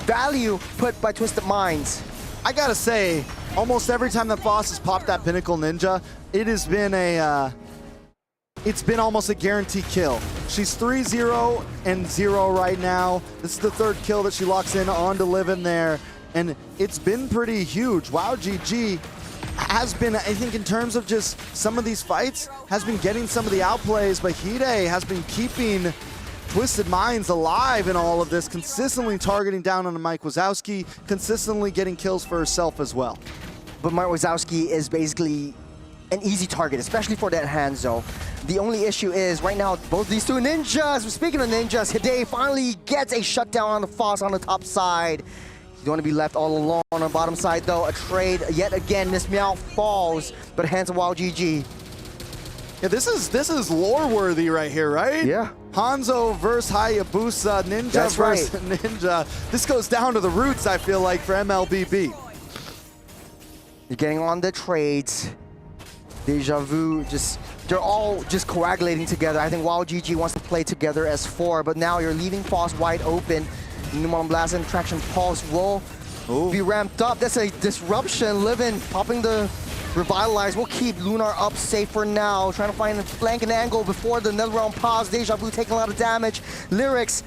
value put by Twisted Minds. I gotta say, almost every time that Foss has popped that Pinnacle Ninja, it has been it's been almost a guaranteed kill. She's 3-0 and 0 right now. This is the third kill that she locks in onto Livin there, and it's been pretty huge. WAOW GG has been, I think, in terms of just some of these fights, has been getting some of the outplays, but Hide has been keeping Twisted Minds alive in all of this, consistently targeting down on Mike Wazowski, consistently getting kills for herself as well. But Mike Wazowski is basically an easy target, especially for that Hanzo. The only issue is right now, both these two ninjas, speaking of ninjas, Hide finally gets a shutdown on the Foss on the top side. You don't want to be left all alone on the bottom side though. A trade yet again, Miss Meow falls, but hands of WAOW GG. Yeah, this is lore worthy right here, right? Yeah. Hanzo versus Hayabusa, Ninja That's versus right. Ninja. This goes down to the roots, I feel like, for MLBB. You're getting on the trades. Deja Vu, they're all just coagulating together. I think WAOW GG wants to play together as 4, but now you're leaving Foss wide open. Numenon Blast and Traction Pulse will be ramped up. That's a disruption. Livin popping the Revitalize will keep Lunar up safe for now. Trying to find a flank and angle before the nether realm pause. Deja Vu taking a lot of damage. Lyrics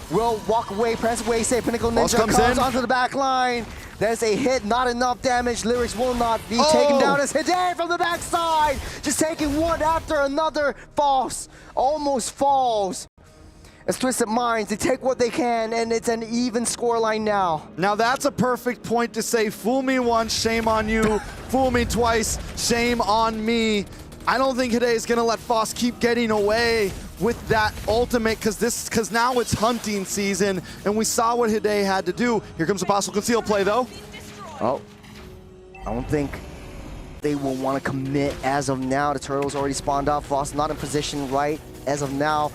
will walk away, press away, say Pinnacle Ninja comes onto the back line. There's a hit, not enough damage. Lyrics will not be taken down as Hide from the backside. Just taking one after another. Falls, almost falls. As Twisted Minds, they take what they can, and it's an even scoreline now. Now that's a perfect point to say, fool me once, shame on you. Fool me twice, shame on me. I don't think Hide is gonna let Foss keep getting away with that ultimate, because now it's hunting season, and we saw what Hide had to do. Here comes a possible conceal play though. Oh, I don't think they will want to commit as of now. The turtle's already spawned out. Foss not in position right as of now.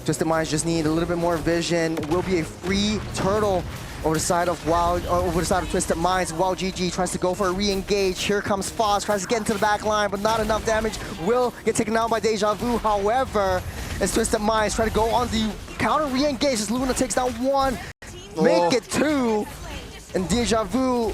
Twisted Minds just need a little bit more vision. It will be a free turtle over the side of over the side of Twisted Minds. WAOW GG tries to go for a re-engage. Here comes Foss, tries to get into the back line, but not enough damage. Will get taken out by Deja Vu. However, as Twisted Minds try to go on the counter re-engage as Luna takes down 1. Make it 2. and Deja Vu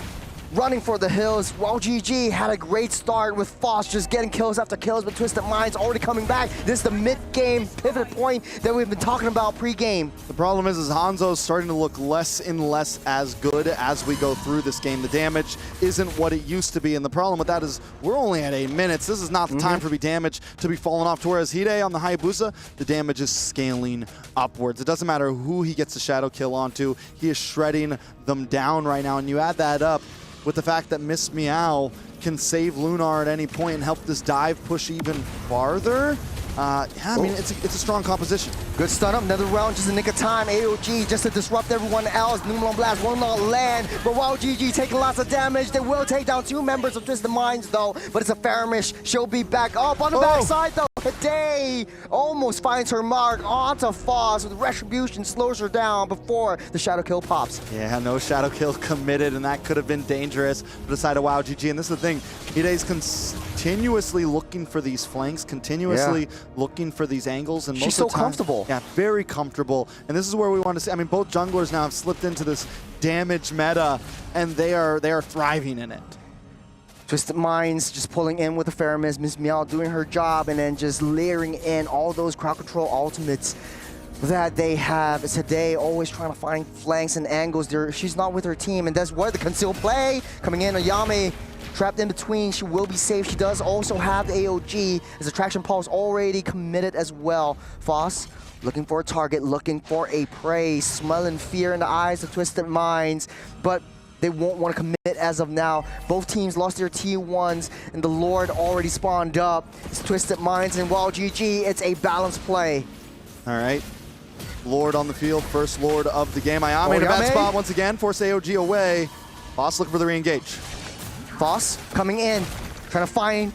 running for the hills. WAOW GG had a great start with Foss just getting kills after kills, but Twisted Minds already coming back. This is the mid-game pivot point that we've been talking about pre-game. The problem is Hanzo's starting to look less and less as good as we go through this game. The damage isn't what it used to be, and the problem with that is we're only at 8 minutes. This is not the time for damage to be falling off, to whereas Hide on the Hayabusa, the damage is scaling upwards. It doesn't matter who he gets the shadow kill onto, he is shredding them down right now, and you add that up with the fact that Miss Meow can save Lunar at any point and help this dive push even farther. Yeah, I mean, it's a strong composition. Good stun up, another round, just a nick of time. AOG just to disrupt everyone else. Numulon Blast will not land, but WAOW GG taking lots of damage. They will take down 2 members of Twisted Minds though, but it's a Faramish. She'll be back up on the backside though. Hide almost finds her mark onto Foss with Retribution, slows her down before the shadow kill pops. Yeah, no shadow kill committed, and that could have been dangerous for the side of WAOW GG. And this is the thing, Hide's continuously looking for these flanks, continuously looking for these angles, and most she's of so the time, comfortable. Yeah, very comfortable. And this is where we want to see. I mean, both junglers now have slipped into this damage meta, and they are thriving in it. Twisted Minds just pulling in with the Faramis, Miss Meow doing her job, and then just layering in all those crowd control ultimates that they have. It's Hide always trying to find flanks and angles. She's not with her team, and that's where the concealed play coming in. Ayame trapped in between. She will be safe. She does also have the AOG as Attraction Pulse already committed as well. Foss looking for a target, looking for a prey, smelling fear in the eyes of Twisted Minds, but they won't want to commit as of now. Both teams lost their T1s, and the Lord already spawned up. It's Twisted Minds and WAOW GG. It's a balanced play. All right. Lord on the field, first Lord of the game. Ayame in a bad spot once again, force AOG away. Foss looking for the re-engage. Foss coming in, trying to find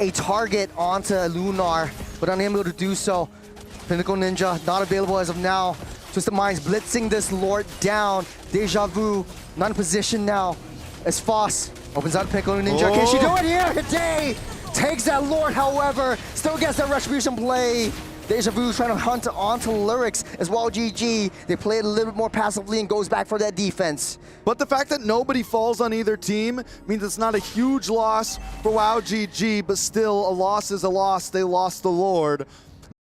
a target onto Lunar, but unable to do so. Pinnacle Ninja not available as of now. Twisted Minds blitzing this Lord down. Deja Vu not in position now as Foss opens out Pinnacle Ninja. Can she do it here? Hide takes that Lord, however, still gets that Retribution play. Deja Vu trying to hunt onto Lyrics as WAOW GG. They play it a little bit more passively and goes back for that defense. But the fact that nobody falls on either team means it's not a huge loss for WAOW GG, but still a loss is a loss. They lost the Lord.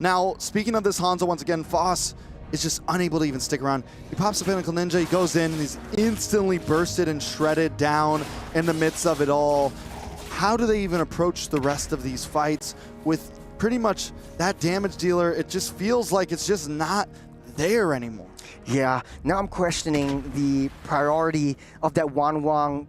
Now, speaking of this Hanzo, once again, Foss is just unable to even stick around. He pops the Pinnacle Ninja, he goes in, and he's instantly bursted and shredded down in the midst of it all. How do they even approach the rest of these fights with pretty much that damage dealer? It just feels like it's just not there anymore. Yeah, now I'm questioning the priority of that Wang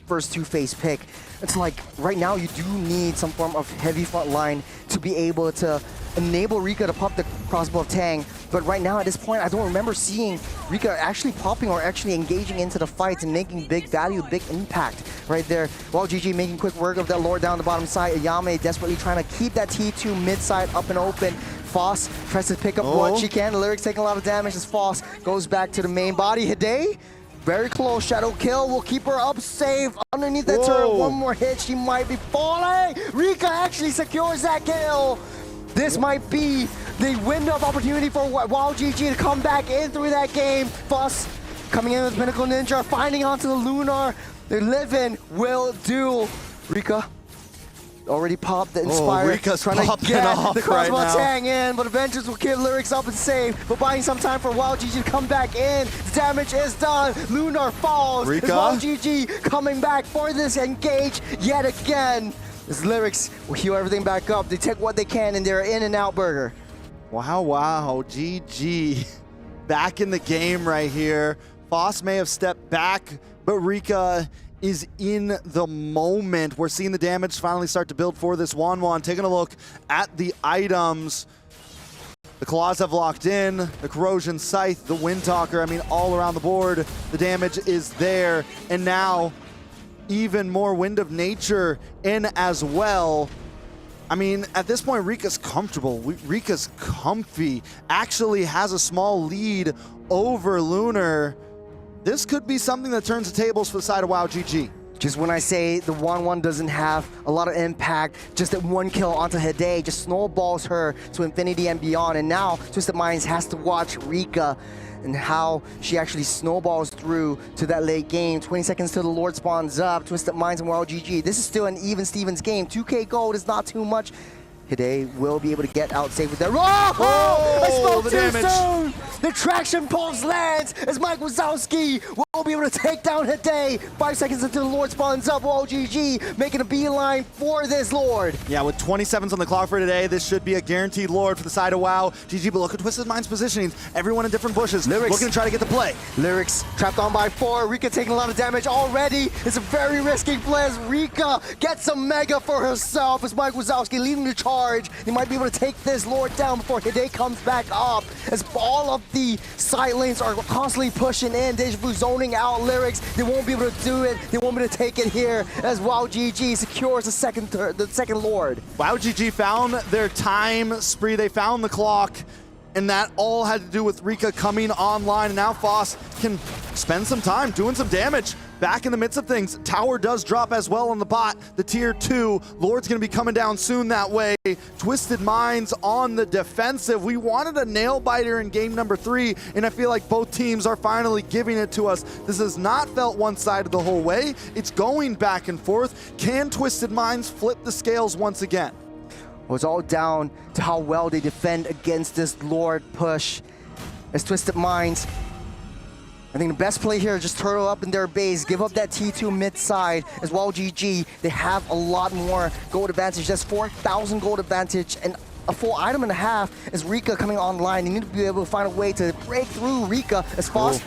first two-phase pick. It's like, right now you do need some form of heavy front line to be able to enable Rika to pop the crossbow of Tang. But right now at this point, I don't remember seeing Rika actually popping or actually engaging into the fights and making big value, big impact right there. WAOW GG making quick work of that Lord down the bottom side. Ayame desperately trying to keep that T2 mid side up and open. Foss tries to pick up what she can. The Lyrics taking a lot of damage as Foss goes back to the main body. Hide, very close. Shadow kill will keep her up safe underneath that turret. One more hit, she might be falling. Rika actually secures that kill. This might be the window of opportunity for WAOW GG to come back in through that game. Foss coming in with Pinnacle Ninja, finding onto the Lunar. They live in, will do. Rika already popped the Inspire. Rika's trying to get the crossbow right Tang in, but Avengers will keep Lyrics up and safe. But buying some time for WAOW GG to come back in. The damage is done. Lunar falls. Rika. WAOW GG coming back for this engage yet again. This Lyrics will heal everything back up. They take what they can, and they're in and out burger. WAOW GG back in the game right here. Foss may have stepped back, but Rika is in the moment. We're seeing the damage finally start to build for this Wanwan. Taking a look at the items. The Claws have locked in, the Corrosion Scythe, the Windtalker, I mean, all around the board, the damage is there. And now, even more Wind of Nature in as well. I mean, at this point, Rika's comfortable. Rika's comfy. Actually has a small lead over Lunar. This could be something that turns the tables for the side of WAOW GG. Just when I say the 1-1 doesn't have a lot of impact, just that one kill onto Hide just snowballs her to infinity and beyond. And now Twisted Minds has to watch Rika and how she actually snowballs through to that late game. 20 seconds till the Lord spawns up. Twisted Minds and WAOW GG. This is still an even Stevens game. 2K gold is not too much. Hide will be able to get out safe with that. I spoke the too damage. soon! The traction pulse lands as Mike Wazowski will be able to take down Hide. 5 seconds until the Lord spawns up. WAOW GG making a beeline for this Lord. Yeah, with 27s on the clock for today, this should be a guaranteed Lord for the side of WAOW GG. But look at Twisted Minds positionings. Everyone in different bushes. Lyrics. Looking to try to get the play. Lyrics trapped on by 4. Rika taking a lot of damage already. It's a very risky play as Rika gets some mega for herself as Mike Wazowski leading the charge. He might be able to take this Lord down before Hide comes back up as all of the side lanes are constantly pushing in. Deja Vu zoning out Lyrics. They won't be able to do it. They won't be able to take it here as WAOW GG secures the second Lord. WAOW GG found their time spree. They found the clock. And that all had to do with Rika coming online. And now Foss can spend some time doing some damage. Back in the midst of things. Tower does drop as well on the bot. The tier 2. Lord's going to be coming down soon that way. Twisted Minds on the defensive. We wanted a nail biter in game number 3. And I feel like both teams are finally giving it to us. This has not felt one-sided the whole way. It's going back and forth. Can Twisted Minds flip the scales once again? Well, it's all down to how well they defend against this Lord push. As Twisted Minds, I think the best play here is just turtle up in their base, give up that T2 mid side as WAOW GG. They have a lot more gold advantage. That's 4,000 gold advantage and a full item and a half as Rika coming online. They need to be able to find a way to break through Rika as Foss.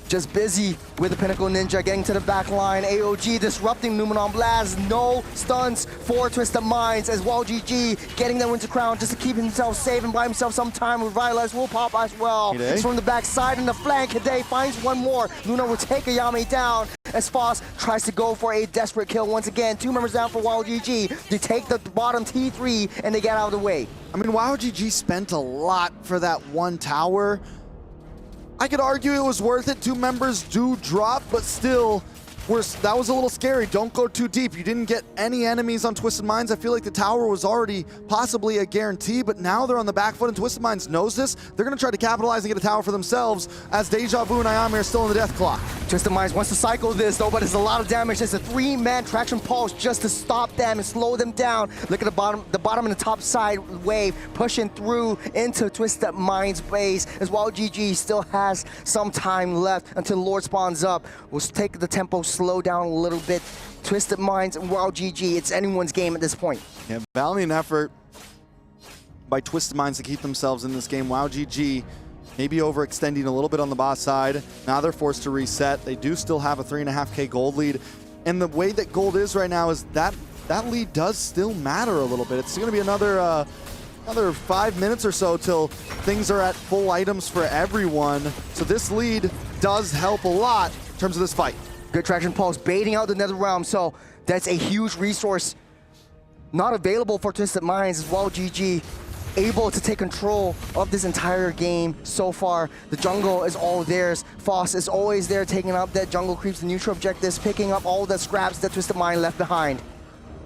Just busy with the Pinnacle Ninja getting to the back line. AOG disrupting Numenon Blast. No stuns for Twisted Minds as WAOW GG getting that Winter Crown just to keep himself safe and buy himself some time. Revitalize will pop as well. It's from the back side and the flank. Hide finds one more. Luna will take Ayame down as Foss tries to go for a desperate kill once again. 2 members down for WAOW GG. They take the bottom T3 and they get out of the way. I mean, WAOW GG spent a lot for that one tower. I could argue it was worth it. 2 members do drop, but still, that was a little scary. Don't go too deep. You didn't get any enemies on Twisted Minds. I feel like the tower was already possibly a guarantee, but now they're on the back foot, and Twisted Minds knows this. They're going to try to capitalize and get a tower for themselves as Deja Vu and Ayame are still in the death clock. Twisted Minds wants to cycle this, though, but it's a lot of damage. There's a 3-man traction pulse just to stop them and slow them down. Look at the bottom and the top side wave pushing through into Twisted Minds' base as WAOW GG still has some time left until Lord spawns up. We'll take the tempo slow down a little bit. Twisted Minds and WAOW GG, it's anyone's game at this point. Yeah, valiant effort by Twisted Minds to keep themselves in this game. WAOW GG maybe overextending a little bit on the boss side. Now they're forced to reset. They do still have a 3.5K gold lead. And the way that gold is right now is that lead does still matter a little bit. It's going to be another 5 minutes or so till things are at full items for everyone. So this lead does help a lot in terms of this fight. Good traction pulse, baiting out the Nether Realm, so that's a huge resource not available for Twisted Minds as WAOW GG able to take control of this entire game so far. The jungle is all theirs. Foss is always there taking up that jungle creeps, the neutral objectives, picking up all the scraps that Twisted Mind left behind.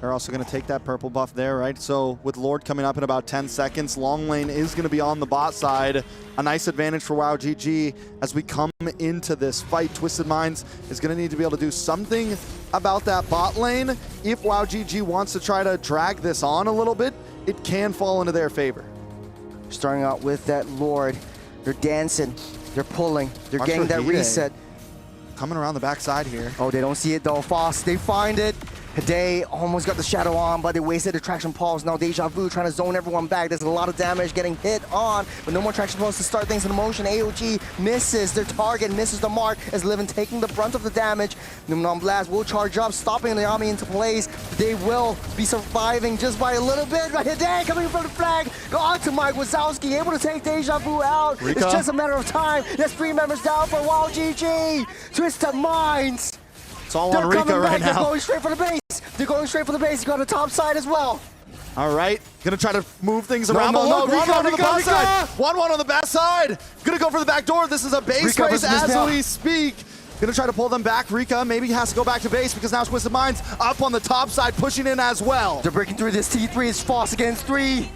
They're also going to take that purple buff there, right? So with Lord coming up in about 10 seconds, long lane is going to be on the bot side. A nice advantage for WAOW GG as we come into this fight. Twisted Minds is going to need to be able to do something about that bot lane. If WAOW GG wants to try to drag this on a little bit, it can fall into their favor. Starting out with that Lord, they're dancing, they're pulling, they're getting that reset. Coming around the backside here. Oh, they don't see it though. Foss, they find it. Hide almost got the shadow on, but they wasted the traction pulse. Now Deja Vu trying to zone everyone back. There's a lot of damage getting hit on, but no more traction pulse to start things in motion. AOG misses their target, misses the mark as Livin taking the brunt of the damage. Numenon Blast will charge up, stopping the army into place. They will be surviving just by a little bit. But Hide coming from the flag, on to Mike Wazowski, able to take Deja Vu out. Rika. It's just a matter of time. There's 3 members down for WAOW GG. Twisted Minds. It's all on Rika right now. They're going straight for the base. They're going straight for the base. You got the top side as well. All right, gonna try to move things around. No, Look, Rika, on the Rika, back Rika. side. 1-1 on the back side. Gonna go for the back door. This is a base Rika race versus as we speak. Gonna try to pull them back. Rika maybe has to go back to base because now Twisted Minds up on the top side, pushing in as well. They're breaking through this T3. It's Foss against 3.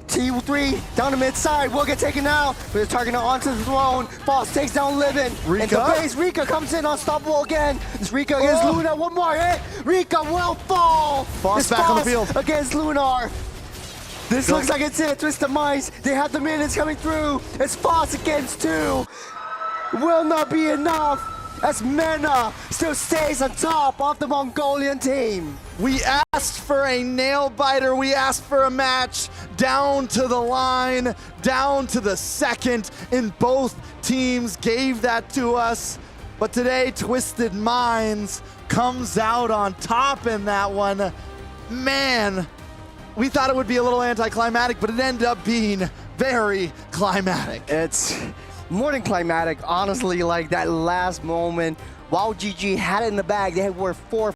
T3 down the mid side will get taken out. But the target onto the throne. Foss takes down Livin. Rika? And the base, Rika comes in unstoppable again. This Rika against Luna. One more hit. Rika will fall. Foss back on the field. Against Lunar. This looks like it's it. Twisted Mice. They have the minions coming through. It's Foss against 2. Will not be enough as Mena still stays on top of the Mongolian team. We asked for a nail biter. We asked for a match down to the line, down to the second, and both teams gave that to us. But today, Twisted Minds comes out on top in that one. Man, we thought it would be a little anticlimactic, but it ended up being very climatic. It's more than climatic, honestly. Like that last moment, WAOW GG had it in the bag. They were 4